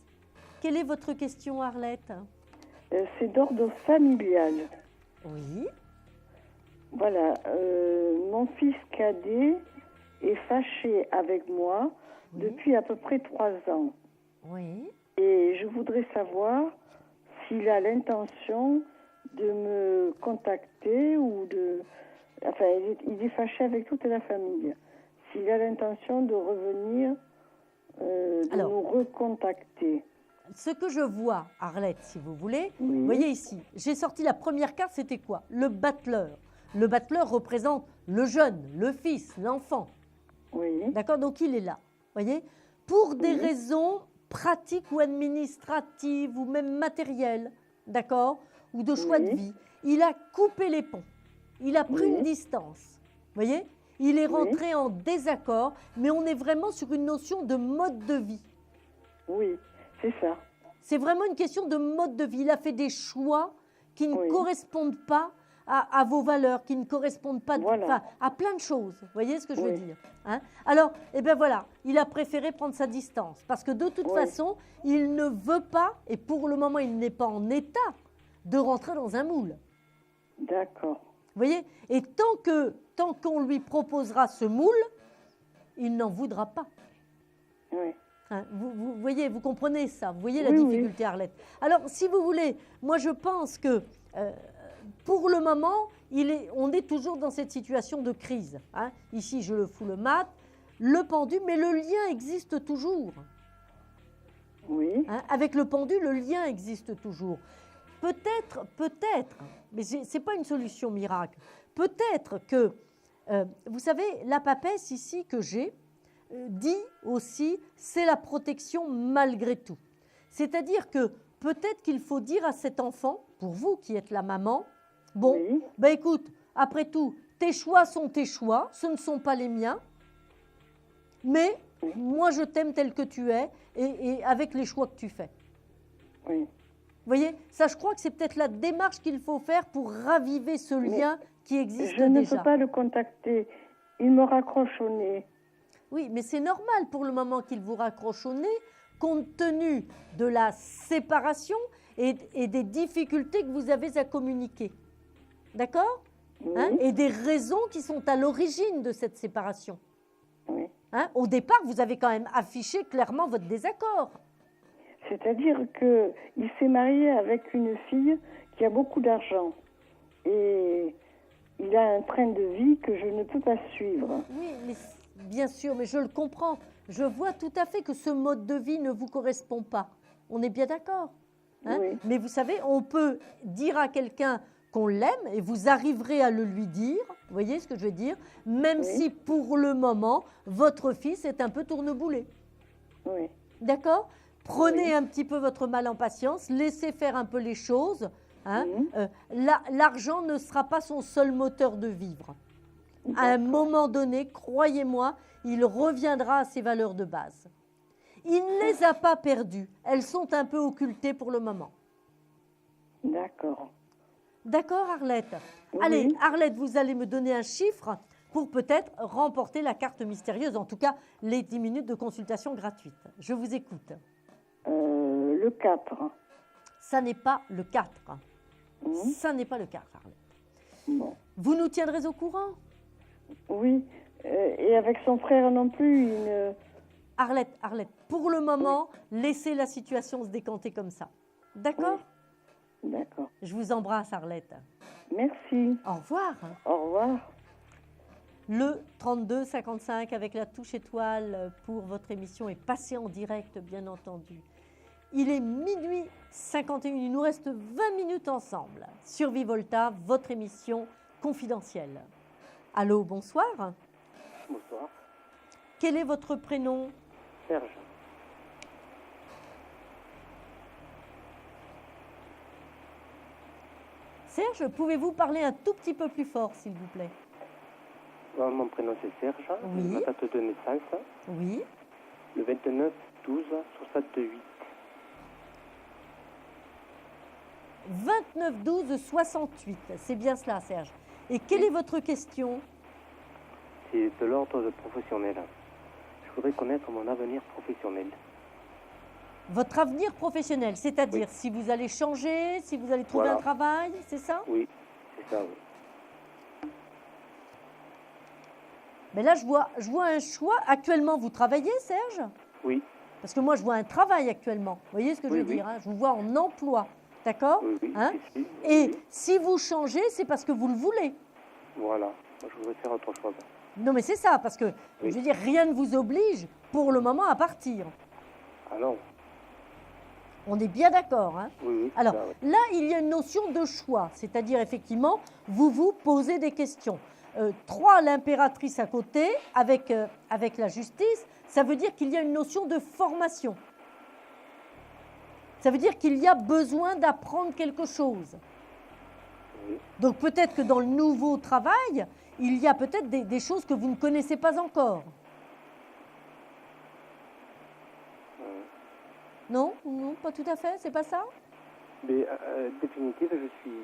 Speaker 1: Quelle est votre question, Arlette?
Speaker 7: C'est d'ordre familial.
Speaker 1: Oui.
Speaker 7: Voilà. Mon fils cadet est fâché avec moi depuis à peu près 3 ans.
Speaker 1: Oui.
Speaker 7: Et je voudrais savoir s'il a l'intention de me contacter ou de... Enfin, il est fâché avec toute la famille. S'il a l'intention de revenir, de nous recontacter.
Speaker 1: Ce que je vois, Arlette, si vous voulez,
Speaker 7: Oui.
Speaker 1: vous voyez ici, j'ai sorti la première carte, c'était quoi? Le battleur. Le battleur représente le jeune, le fils, l'enfant.
Speaker 7: Oui.
Speaker 1: D'accord? Donc il est là. Voyez? Pour des raisons pratiques ou administratives ou même matérielles, d'accord? Ou de choix de vie, il a coupé les ponts. Il a pris une distance. Voyez? Il est rentré en désaccord, mais on est vraiment sur une notion de mode de vie.
Speaker 7: Oui, c'est ça.
Speaker 1: C'est vraiment une question de mode de vie. Il a fait des choix qui ne correspondent pas à vos valeurs, qui ne correspondent pas à plein de choses. Vous voyez ce que je veux dire, hein? Alors, eh bien voilà, il a préféré prendre sa distance parce que de toute façon, il ne veut pas, et pour le moment, il n'est pas en état de rentrer dans un moule.
Speaker 7: D'accord.
Speaker 1: Vous voyez? Et tant qu'on lui proposera ce moule, il n'en voudra pas.
Speaker 7: Oui.
Speaker 1: Hein, vous voyez, vous comprenez ça, vous voyez la difficulté, Arlette. Alors, si vous voulez, moi je pense que pour le moment, on est toujours dans cette situation de crise. Hein. Ici, je le fous le mat, le pendu, mais le lien existe toujours.
Speaker 7: Oui.
Speaker 1: Hein, avec le pendu, le lien existe toujours. Peut-être, mais ce n'est pas une solution miracle. Peut-être que, vous savez, la papesse ici que j'ai, dit aussi, c'est la protection malgré tout. C'est-à-dire que peut-être qu'il faut dire à cet enfant, pour vous qui êtes la maman, bon, ben écoute, après tout, tes choix sont tes choix, ce ne sont pas les miens, mais moi je t'aime tel que tu es et avec les choix que tu fais.
Speaker 7: Oui.
Speaker 1: Vous voyez, ça je crois que c'est peut-être la démarche qu'il faut faire pour raviver ce lien qui existe déjà.
Speaker 7: Je ne peux pas le contacter, il me raccroche au nez.
Speaker 1: Oui, mais c'est normal pour le moment qu'il vous raccroche au nez, compte tenu de la séparation et des difficultés que vous avez à communiquer. D'accord? Hein? Et des raisons qui sont à l'origine de cette séparation.
Speaker 7: Oui.
Speaker 1: Hein? Au départ, vous avez quand même affiché clairement votre désaccord.
Speaker 7: C'est-à-dire qu'il s'est marié avec une fille qui a beaucoup d'argent. Et il a un train de vie que je ne peux pas suivre.
Speaker 1: Oui, mais bien sûr, mais je le comprends. Je vois tout à fait que ce mode de vie ne vous correspond pas. On est bien d'accord, hein? Mais vous savez, on peut dire à quelqu'un qu'on l'aime et vous arriverez à le lui dire, vous voyez ce que je veux dire, même si pour le moment, votre fils est un peu tourneboulet.
Speaker 7: Oui.
Speaker 1: D'accord? Prenez un petit peu votre mal en patience, laissez faire un peu les choses. Hein. L'argent ne sera pas son seul moteur de vivre. À un moment donné, croyez-moi, il reviendra à ses valeurs de base. Il ne les a pas perdues, elles sont un peu occultées pour le moment.
Speaker 7: D'accord.
Speaker 1: D'accord, Arlette?
Speaker 7: Oui.
Speaker 1: Allez, Arlette, vous allez me donner un chiffre pour peut-être remporter la carte mystérieuse, en tout cas les 10 minutes de consultation gratuite. Je vous écoute.
Speaker 7: Le 4.
Speaker 1: Ça n'est pas le 4. Ça n'est pas le 4, Arlette.
Speaker 7: Bon.
Speaker 1: Vous nous tiendrez au courant?
Speaker 7: Oui. Et avec son frère non plus,
Speaker 1: Arlette, pour le moment, laissez la situation se décanter comme ça. D'accord?
Speaker 7: D'accord.
Speaker 1: Je vous embrasse, Arlette.
Speaker 7: Merci.
Speaker 1: Au revoir.
Speaker 7: Au revoir.
Speaker 1: Le 32-55 avec la touche étoile pour votre émission est passé en direct, bien entendu. Il est minuit 51, il nous reste 20 minutes ensemble sur Vivolta, votre émission confidentielle. Allô, bonsoir.
Speaker 6: Bonsoir.
Speaker 1: Quel est votre prénom?
Speaker 6: Serge.
Speaker 1: Serge, pouvez-vous parler un tout petit peu plus fort, s'il vous plaît?
Speaker 6: Mon prénom c'est Serge.
Speaker 1: Oui.
Speaker 6: Ma date de naissance,
Speaker 1: Oui.
Speaker 6: le 29-12-68.
Speaker 1: 29-12-68, c'est bien cela, Serge. Et quelle est votre question?
Speaker 6: C'est de l'ordre de professionnel. Je voudrais connaître mon avenir professionnel.
Speaker 1: Votre avenir professionnel, c'est-à-dire si vous allez changer, si vous allez trouver un travail, c'est ça?
Speaker 6: Oui, c'est ça, oui.
Speaker 1: Mais là, je vois un choix. Actuellement, vous travaillez, Serge?
Speaker 6: Oui.
Speaker 1: Parce que moi, je vois un travail actuellement. Vous voyez ce que je veux dire, hein? Je vous vois en emploi, d'accord?
Speaker 6: Oui,
Speaker 1: hein? Et si vous changez, c'est parce que vous le voulez.
Speaker 6: Voilà, moi, je voudrais faire autre chose.
Speaker 1: Non, mais c'est ça, parce que, je veux dire, rien ne vous oblige pour le moment à partir.
Speaker 6: Ah non.
Speaker 1: On est bien d'accord, hein?
Speaker 6: Oui.
Speaker 1: Alors,
Speaker 6: ça, oui.
Speaker 1: là, il y a une notion de choix, c'est-à-dire, effectivement, vous vous posez des questions. 3, l'impératrice à côté, avec la justice, ça veut dire qu'il y a une notion de formation. Ça veut dire qu'il y a besoin d'apprendre quelque chose.
Speaker 6: Oui.
Speaker 1: Donc, peut-être que dans le nouveau travail, il y a peut-être des choses que vous ne connaissez pas encore. Non, pas tout à fait, c'est pas ça?
Speaker 6: Mais définitive, je suis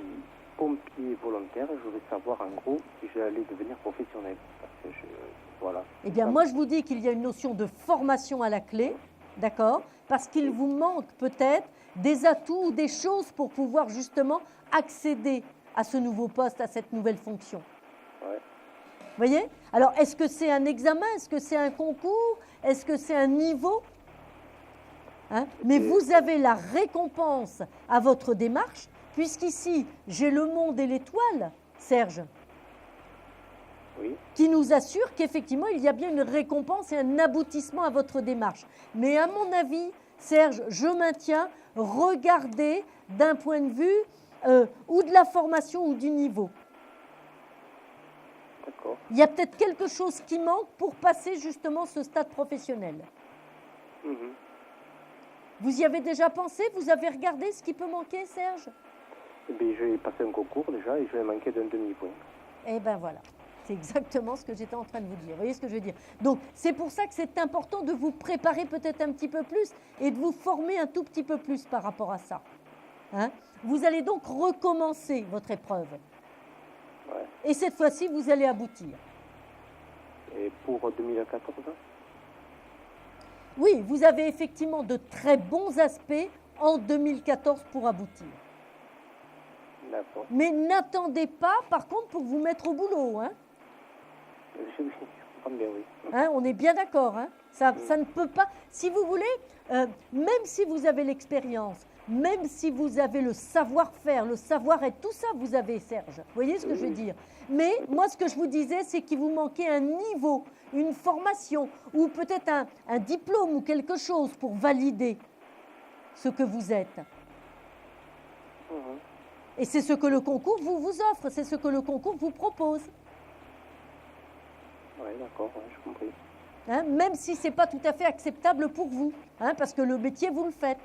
Speaker 6: pompier volontaire. Je voulais savoir en gros si j'allais devenir professionnel. Parce que voilà.
Speaker 1: Eh bien, moi, je vous dis qu'il y a une notion de formation à la clé, d'accord? Parce qu'il vous manque peut-être des atouts ou des choses pour pouvoir justement accéder à ce nouveau poste, à cette nouvelle fonction.
Speaker 6: Ouais.
Speaker 1: Vous voyez? Alors, est-ce que c'est un examen? Est-ce que c'est un concours? Est-ce que c'est un niveau? Hein? Mais vous avez la récompense à votre démarche, puisqu'ici, j'ai le monde et l'étoile, Serge, qui nous assure qu'effectivement, il y a bien une récompense et un aboutissement à votre démarche. Mais à mon avis, Serge, je maintiens, regardez d'un point de vue ou de la formation ou du niveau.
Speaker 6: D'accord.
Speaker 1: Il y a peut-être quelque chose qui manque pour passer justement ce stade professionnel. Vous y avez déjà pensé? Vous avez regardé ce qui peut manquer, Serge?
Speaker 6: Eh bien, je vais passer un concours déjà et je vais manquer d'un demi-point.
Speaker 1: Eh bien voilà, c'est exactement ce que j'étais en train de vous dire. Vous voyez ce que je veux dire? Donc, c'est pour ça que c'est important de vous préparer peut-être un petit peu plus et de vous former un tout petit peu plus par rapport à ça. Hein? Vous allez donc recommencer votre épreuve.
Speaker 6: Ouais.
Speaker 1: Et cette fois-ci, vous allez aboutir.
Speaker 6: Et pour 2014?
Speaker 1: Oui, vous avez effectivement de très bons aspects en 2014 pour aboutir.
Speaker 6: D'accord.
Speaker 1: Mais n'attendez pas, par contre, pour vous mettre au boulot. Hein?
Speaker 6: Je comprends bien, oui.
Speaker 1: Hein, on est bien d'accord. Hein? Ça ne peut pas... Si vous voulez, même si vous avez l'expérience, même si vous avez le savoir-faire, le savoir-être, tout ça, vous avez, Serge. Vous voyez ce que je veux dire? Mais moi, ce que je vous disais, c'est qu'il vous manquait un niveau, une formation, ou peut-être un diplôme ou quelque chose pour valider ce que vous êtes. Et c'est ce que le concours vous offre, c'est ce que le concours vous propose.
Speaker 6: Oui, d'accord, je comprends.
Speaker 1: Hein, même si ce n'est pas tout à fait acceptable pour vous, hein, parce que le métier, vous le faites.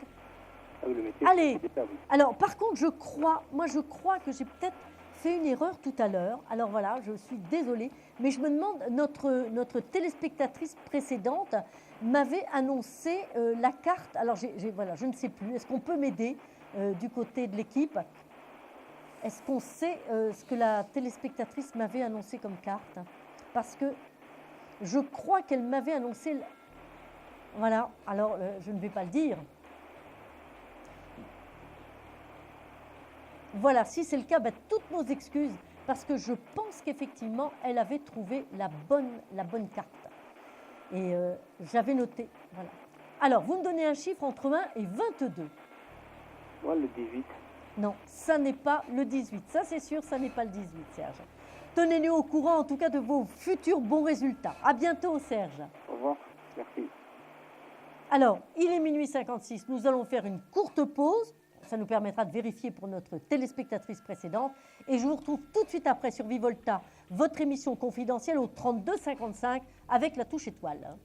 Speaker 6: Ah oui, le métier,
Speaker 1: Allez,
Speaker 6: c'est ça, oui.
Speaker 1: alors par contre, je crois que j'ai peut-être fait une erreur tout à l'heure. Alors voilà, je suis désolée, mais je me demande, notre téléspectatrice précédente m'avait annoncé la carte. Alors voilà, je ne sais plus. Est-ce qu'on peut m'aider du côté de l'équipe? Est-ce qu'on sait ce que la téléspectatrice m'avait annoncé comme carte? Parce que je crois qu'elle m'avait annoncé... Voilà, alors je ne vais pas le dire. Voilà, si c'est le cas, toutes nos excuses, parce que je pense qu'effectivement, elle avait trouvé la bonne carte. Et j'avais noté. Voilà. Alors, vous me donnez un chiffre entre 1 et 22.
Speaker 6: Moi, le 18.
Speaker 1: Non, ça n'est pas le 18. Ça, c'est sûr, ça n'est pas le 18, Serge. Tenez-nous au courant, en tout cas, de vos futurs bons résultats. À bientôt, Serge.
Speaker 6: Au revoir. Merci.
Speaker 1: Alors, il est minuit 56. Nous allons faire une courte pause. Ça nous permettra de vérifier pour notre téléspectatrice précédente. Et je vous retrouve tout de suite après sur Vivolta, votre émission confidentielle au 32 55 avec la touche étoile.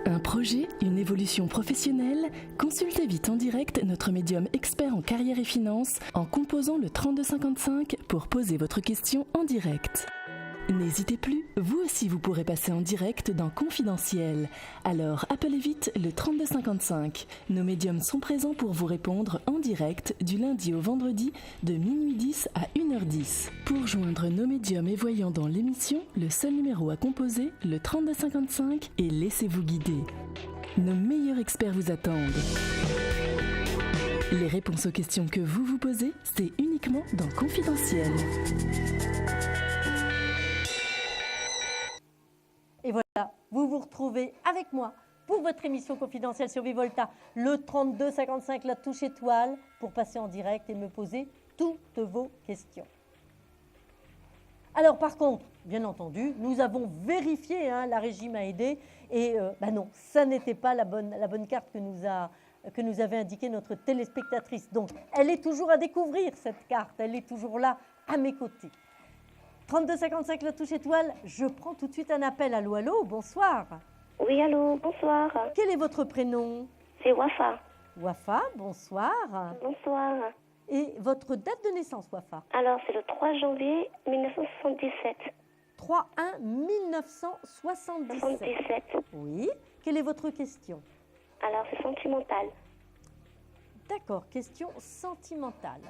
Speaker 5: Un projet, une évolution professionnelle? Consultez vite en direct notre médium expert en carrière et finance en composant le 3255 pour poser votre question en direct. N'hésitez plus, vous aussi vous pourrez passer en direct dans Confidentiel. Alors appelez vite le 3255. Nos médiums sont présents pour vous répondre en direct du lundi au vendredi de minuit 10 à 1h10. Pour joindre nos médiums et voyants dans l'émission, le seul numéro à composer, le 3255, et laissez-vous guider. Nos meilleurs experts vous attendent. Les réponses aux questions que vous vous posez, c'est uniquement dans Confidentiel.
Speaker 1: Et voilà, vous vous retrouvez avec moi pour votre émission confidentielle sur Vivolta, le 32 55, la touche étoile, pour passer en direct et me poser toutes vos questions. Alors par contre, bien entendu, nous avons vérifié, la régie m'a aidé, et non, ça n'était pas la bonne carte que nous avait indiquée notre téléspectatrice. Donc, elle est toujours à découvrir, cette carte, elle est toujours là, à mes côtés. 32 55, la touche étoile, je prends tout de suite un appel. Allô, allô, bonsoir.
Speaker 3: Oui, allô, bonsoir.
Speaker 1: Quel est votre prénom?
Speaker 3: C'est Wafa.
Speaker 1: Wafa, bonsoir.
Speaker 3: Bonsoir.
Speaker 1: Et votre date de naissance, Wafa?
Speaker 3: Alors, c'est le 3 janvier 1977.
Speaker 1: 3-1 1977.
Speaker 3: 77.
Speaker 1: Oui. Quelle est votre question?
Speaker 3: Alors, c'est sentimental.
Speaker 1: D'accord, question sentimentale.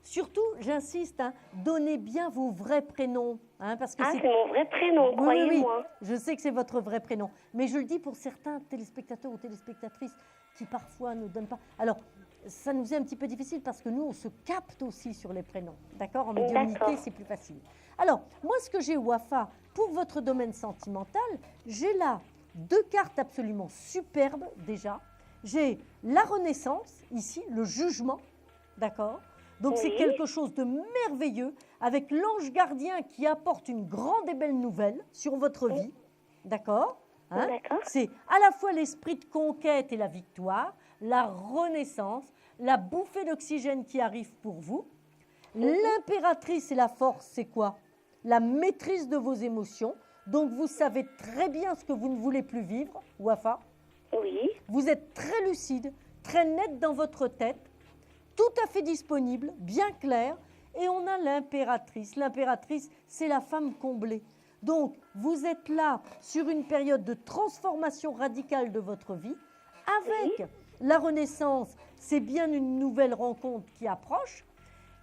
Speaker 1: Surtout, j'insiste, donnez bien vos vrais prénoms. Parce que
Speaker 3: c'est mon vrai prénom, croyez-moi.
Speaker 1: Oui. Je sais que c'est votre vrai prénom. Mais je le dis pour certains téléspectateurs ou téléspectatrices qui parfois ne donnent pas. Alors, ça nous est un petit peu difficile parce que nous, on se capte aussi sur les prénoms. D'accord? En médiumnité, c'est plus facile. Alors, moi, ce que j'ai, Wafa, pour votre domaine sentimental, j'ai là 2 cartes absolument superbes déjà. J'ai la Renaissance, ici, le jugement. D'accord? Donc, c'est quelque chose de merveilleux avec l'ange gardien qui apporte une grande et belle nouvelle sur votre vie. D'accord?
Speaker 3: D'accord.
Speaker 1: C'est à la fois l'esprit de conquête et la victoire, la renaissance, la bouffée d'oxygène qui arrive pour vous. L'impératrice et la force, c'est quoi? La maîtrise de vos émotions. Donc, vous savez très bien ce que vous ne voulez plus vivre, Wafa.
Speaker 3: Oui.
Speaker 1: Vous êtes très lucide, très net dans votre tête, tout à fait disponible, bien clair. Et on a l'impératrice. L'impératrice, c'est la femme comblée. Donc, vous êtes là sur une période de transformation radicale de votre vie. Avec la Renaissance, c'est bien une nouvelle rencontre qui approche.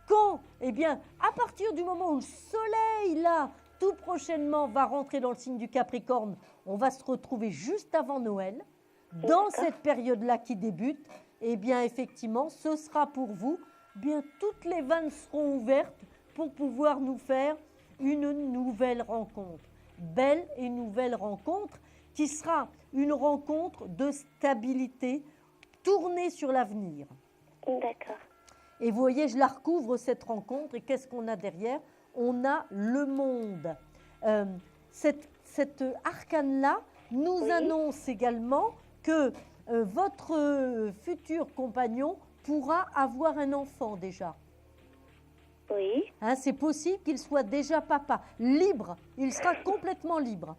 Speaker 1: Quand? Eh bien, à partir du moment où le soleil, là, tout prochainement, va rentrer dans le signe du Capricorne, on va se retrouver juste avant Noël. Dans cette période-là qui débute, eh bien, effectivement, ce sera pour vous, bien, toutes les vannes seront ouvertes pour pouvoir nous faire une nouvelle rencontre. Belle et nouvelle rencontre qui sera une rencontre de stabilité tournée sur l'avenir.
Speaker 3: D'accord.
Speaker 1: Et vous voyez, je la recouvre cette rencontre et qu'est-ce qu'on a derrière? On a le monde. Cette arcane-là nous annonce également que votre futur compagnon pourra avoir un enfant déjà.
Speaker 8: Oui.
Speaker 1: Hein, c'est possible qu'il soit déjà papa, libre. Il sera complètement libre.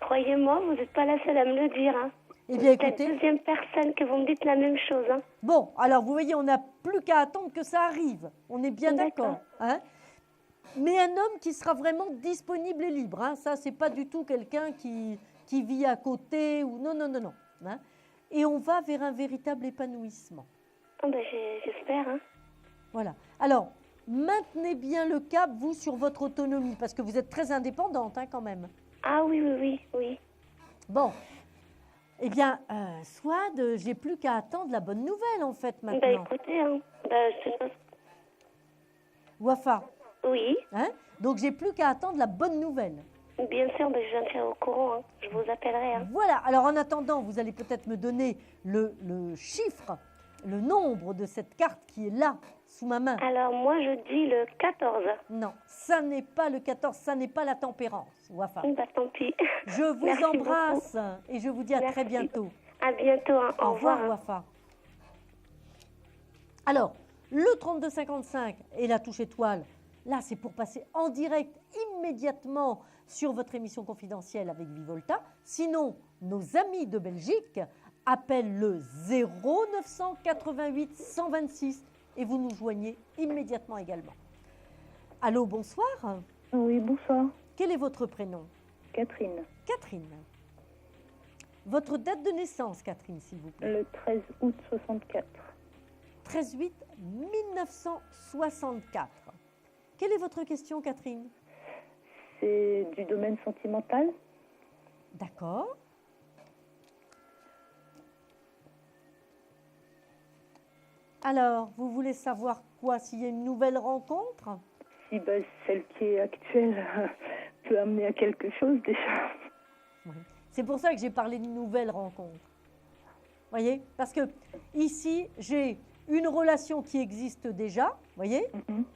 Speaker 8: Croyez-moi, vous n'êtes pas la seule à me le dire. Hein.
Speaker 1: Eh bien,
Speaker 8: C'est la
Speaker 1: écoutez.
Speaker 8: deuxième personne que vous me dites la même chose. Hein.
Speaker 1: Bon, alors vous voyez, on n'a plus qu'à attendre que ça arrive. On est bien d'accord. Hein? Mais un homme qui sera vraiment disponible et libre. Hein? Ça, c'est pas du tout quelqu'un qui vit à côté. Ou non, non, non, non. Hein? Et on va vers un véritable épanouissement.
Speaker 8: Oh, ben, j'espère. Hein.
Speaker 1: Voilà. Alors, maintenez bien le cap, vous, sur votre autonomie, parce que vous êtes très indépendante, hein, quand même.
Speaker 8: Ah oui, oui, oui, oui.
Speaker 1: Bon. Eh bien, Swad, j'ai plus qu'à attendre la bonne nouvelle, en fait, maintenant.
Speaker 8: Ben, écoutez, hein. Ben,
Speaker 1: Wafa.
Speaker 8: Oui.
Speaker 1: Hein? Donc, j'ai plus qu'à attendre la bonne nouvelle.
Speaker 8: Bien sûr, ben, je viens de faire au courant. Hein. Je vous appellerai. Hein.
Speaker 1: Voilà. Alors, en attendant, vous allez peut-être me donner le chiffre, le nombre de cette carte qui est là, sous ma main.
Speaker 8: Alors, moi, je dis le 14.
Speaker 1: Non, ça n'est pas le 14, ça n'est pas la tempérance, Wafa.
Speaker 8: Ben, tant pis.
Speaker 1: Je vous
Speaker 8: Merci
Speaker 1: embrasse et je vous dis à
Speaker 8: Merci.
Speaker 1: très bientôt.
Speaker 8: À bientôt. Hein.
Speaker 1: Au revoir,
Speaker 8: Hein.
Speaker 1: Wafa. Alors, le 3255 et la touche étoile, là, c'est pour passer en direct immédiatement sur votre émission confidentielle avec Vivolta. Sinon, nos amis de Belgique appellent le 0988 126 et vous nous joignez immédiatement également. Allô, bonsoir.
Speaker 7: Oui, bonsoir.
Speaker 1: Quel est votre prénom?
Speaker 7: Catherine.
Speaker 1: Catherine. Votre date de naissance, Catherine, s'il vous plaît.
Speaker 7: Le 13 août 64.
Speaker 1: 13-8 1964. Quelle est votre question, Catherine?
Speaker 7: C'est du domaine sentimental.
Speaker 1: D'accord. Alors, vous voulez savoir quoi? S'il y a une nouvelle rencontre?
Speaker 7: Si celle qui est actuelle peut amener à quelque chose déjà.
Speaker 1: Oui. C'est pour ça que j'ai parlé de nouvelle rencontre. Voyez? Parce que ici, j'ai une relation qui existe déjà, voyez?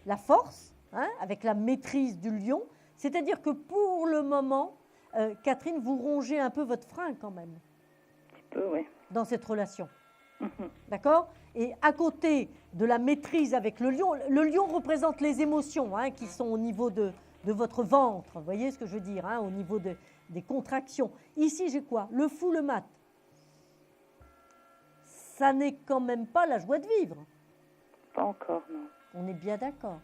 Speaker 1: La force, hein, avec la maîtrise du lion. C'est-à-dire que pour le moment, Catherine, vous rongez un peu votre frein quand même.
Speaker 7: Un petit peu, oui.
Speaker 1: Dans cette relation. D'accord? Et à côté de la maîtrise avec le lion représente les émotions, hein, qui sont au niveau de votre ventre. Vous voyez ce que je veux dire, hein, au niveau des contractions. Ici, j'ai quoi? Le fou, le mat. Ça n'est quand même pas la joie de vivre.
Speaker 7: Pas encore, non.
Speaker 1: On est bien d'accord.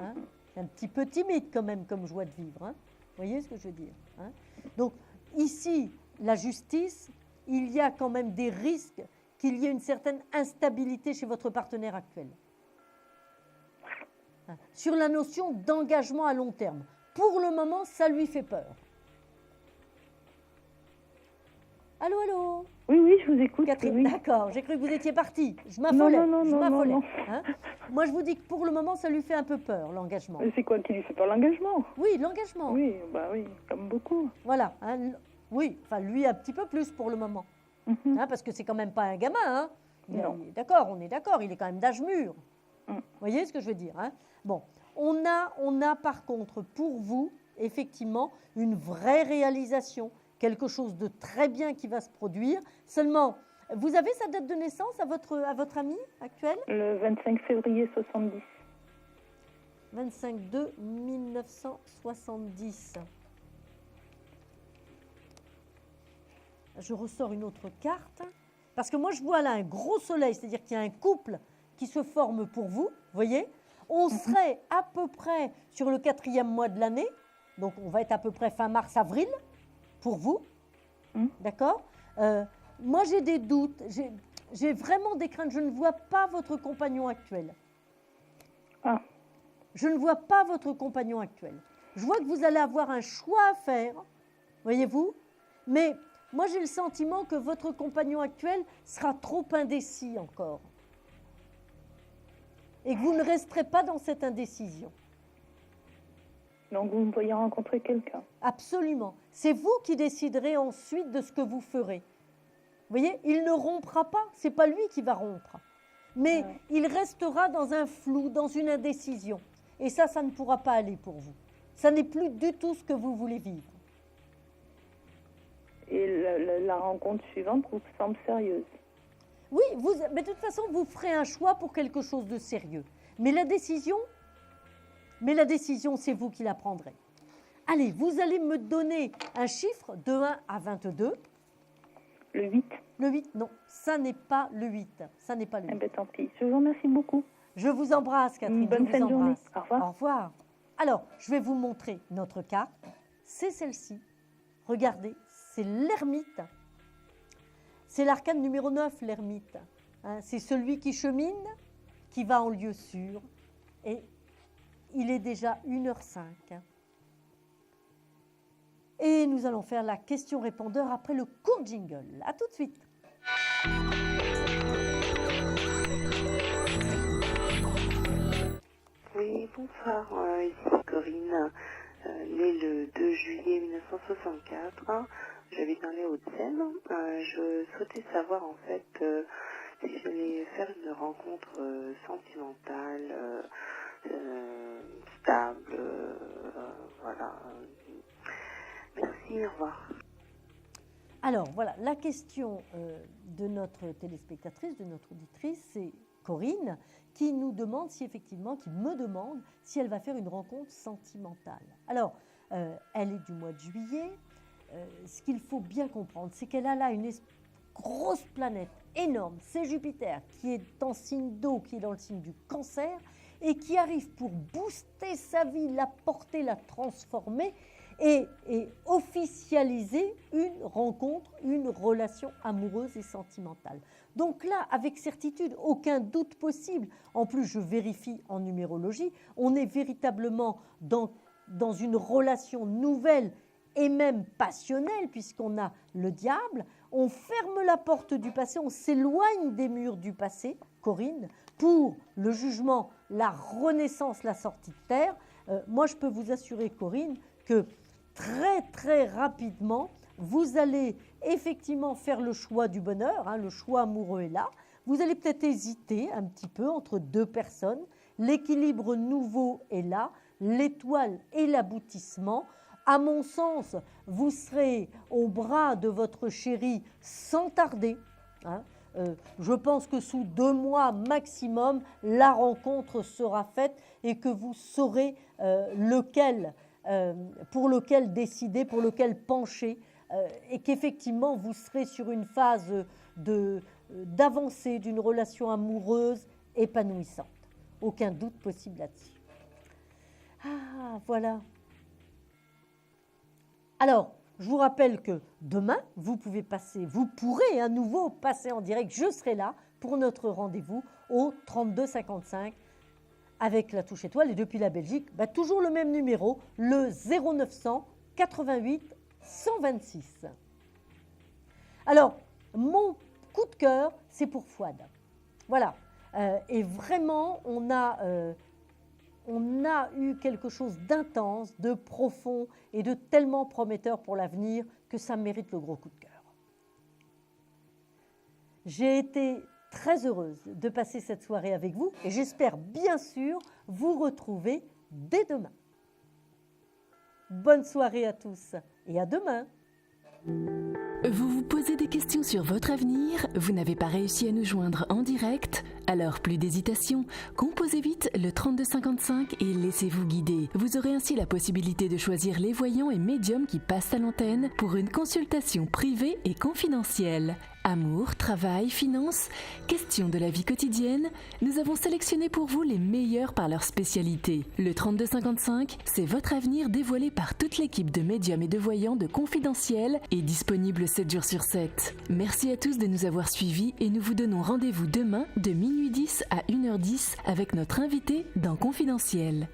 Speaker 1: Hein? C'est un petit peu timide quand même comme joie de vivre. Hein? Vous voyez ce que je veux dire, hein? Donc ici, la justice, il y a quand même des risques qu'il y ait une certaine instabilité chez votre partenaire actuel. Hein? Sur la notion d'engagement à long terme. Pour le moment, ça lui fait peur. Allô, allô?
Speaker 7: Oui, oui, je vous écoute.
Speaker 1: Catherine,
Speaker 7: oui.
Speaker 1: d'accord, j'ai cru que vous étiez partie. Je m'affolais.
Speaker 7: Non,
Speaker 1: je
Speaker 7: non,
Speaker 1: m'affolais.
Speaker 7: non.
Speaker 1: Hein? Moi, je vous dis que pour le moment, ça lui fait un peu peur, l'engagement.
Speaker 7: Mais c'est quoi qui lui fait peur? L'engagement?
Speaker 1: Oui, l'engagement.
Speaker 7: Oui, oui, comme beaucoup.
Speaker 1: Voilà. Hein, oui, enfin, lui, un petit peu plus pour le moment. Hein, parce que c'est quand même pas un gamin. Hein.
Speaker 7: Non.
Speaker 1: D'accord, on est d'accord, il est quand même d'âge mûr. Vous voyez ce que je veux dire, hein? Bon, on a par contre pour vous, effectivement, une vraie réalisation, quelque chose de très bien qui va se produire. Seulement, vous avez sa date de naissance à votre ami actuel?
Speaker 7: Le 25 février 70.
Speaker 1: 25/2/1970. Je ressors une autre carte. Parce que moi, je vois là un gros soleil, c'est-à-dire qu'il y a un couple qui se forme pour vous, voyez? On serait à peu près sur le 4e mois de l'année, donc on va être à peu près fin mars-avril pour vous, d'accord? Moi, j'ai des doutes, j'ai vraiment des craintes, je ne vois pas votre compagnon actuel.
Speaker 7: Ah.
Speaker 1: Je ne vois pas votre compagnon actuel. Je vois que vous allez avoir un choix à faire, voyez-vous, mais moi, j'ai le sentiment que votre compagnon actuel sera trop indécis encore. Et que vous ne resterez pas dans cette indécision.
Speaker 7: Donc, vous me voyez rencontrer quelqu'un?
Speaker 1: Absolument. C'est vous qui déciderez ensuite de ce que vous ferez. Vous voyez, il ne rompra pas, ce n'est pas lui qui va rompre. Mais il restera dans un flou, dans une indécision. Et ça ne pourra pas aller pour vous. Ça n'est plus du tout ce que vous voulez vivre.
Speaker 7: Et
Speaker 4: la rencontre suivante vous semble sérieuse.
Speaker 1: Oui, mais de toute façon, vous ferez un choix pour quelque chose de sérieux. Mais la décision, c'est vous qui la prendrez. Allez, vous allez me donner un chiffre de 1 à 22.
Speaker 4: Le 8.
Speaker 1: Le 8, non, ça n'est pas le 8. Ça n'est pas le 8.
Speaker 4: Eh bien, tant pis. Je vous remercie beaucoup.
Speaker 1: Je vous embrasse, Catherine.
Speaker 4: Bonne fin de journée. Au revoir.
Speaker 1: Au revoir. Alors, je vais vous montrer notre carte. C'est celle-ci. Regardez, c'est l'ermite. C'est l'arcane numéro 9, l'ermite. Hein, c'est celui qui chemine, qui va en lieu sûr. Et il est déjà 1h05. Et nous allons faire la question-répondeur après le court jingle. À tout de suite.
Speaker 9: Oui, bonsoir, ici Corinne, née le 2 juillet 1964, j'habite dans les Hauts-de-Seine. Je souhaitais savoir en fait si j'allais faire une rencontre sentimentale, stable, voilà. Merci, au revoir.
Speaker 1: Alors voilà, la question de notre téléspectatrice, de notre auditrice, c'est Corinne, qui nous demande si effectivement, qui me demande si elle va faire une rencontre sentimentale. Alors, elle est du mois de juillet. Ce qu'il faut bien comprendre, c'est qu'elle a là une grosse planète énorme, c'est Jupiter, qui est en signe d'eau, qui est dans le signe du Cancer, et qui arrive pour booster sa vie, la porter, la transformer, et officialiser une rencontre, une relation amoureuse et sentimentale. Donc là, avec certitude, aucun doute possible. En plus, je vérifie en numérologie, on est véritablement dans une relation nouvelle et même passionnelle, puisqu'on a le diable. On ferme la porte du passé, on s'éloigne des murs du passé, Corinne, pour le jugement, la renaissance, la sortie de terre. Moi, je peux vous assurer, Corinne, que très très rapidement, vous allez effectivement faire le choix du bonheur, hein, le choix amoureux est là. Vous allez peut-être hésiter un petit peu entre deux personnes. L'équilibre nouveau est là, l'étoile et l'aboutissement. À mon sens, vous serez au bras de votre chéri sans tarder. Hein. Je pense que sous 2 mois maximum, la rencontre sera faite et que vous saurez pour lequel décider, pour lequel pencher, et qu'effectivement vous serez sur une phase d'avancée d'une relation amoureuse épanouissante. Aucun doute possible là-dessus. Ah, voilà. Alors, je vous rappelle que demain, vous pourrez à nouveau passer en direct. Je serai là pour notre rendez-vous au 32 55 avec la touche étoile et depuis la Belgique, toujours le même numéro, le 0900 88 126. Alors, mon coup de cœur, c'est pour Fouad. Voilà. Et vraiment, on a eu quelque chose d'intense, de profond et de tellement prometteur pour l'avenir que ça mérite le gros coup de cœur. J'ai été très heureuse de passer cette soirée avec vous et j'espère bien sûr vous retrouver dès demain. Bonne soirée à tous et à demain.
Speaker 5: Vous vous posez des questions sur votre avenir? Vous n'avez pas réussi à nous joindre en direct? Alors plus d'hésitation, composez vite le 3255 et laissez-vous guider. Vous aurez ainsi la possibilité de choisir les voyants et médiums qui passent à l'antenne pour une consultation privée et confidentielle. Amour, travail, finances, questions de la vie quotidienne, nous avons sélectionné pour vous les meilleurs par leur spécialité. Le 3255, c'est votre avenir dévoilé par toute l'équipe de médiums et de voyants de Confidentiel et disponible 7 jours sur 7. Merci à tous de nous avoir suivis et nous vous donnons rendez-vous demain de minuit 10 à 1h10 avec notre invité dans Confidentiel.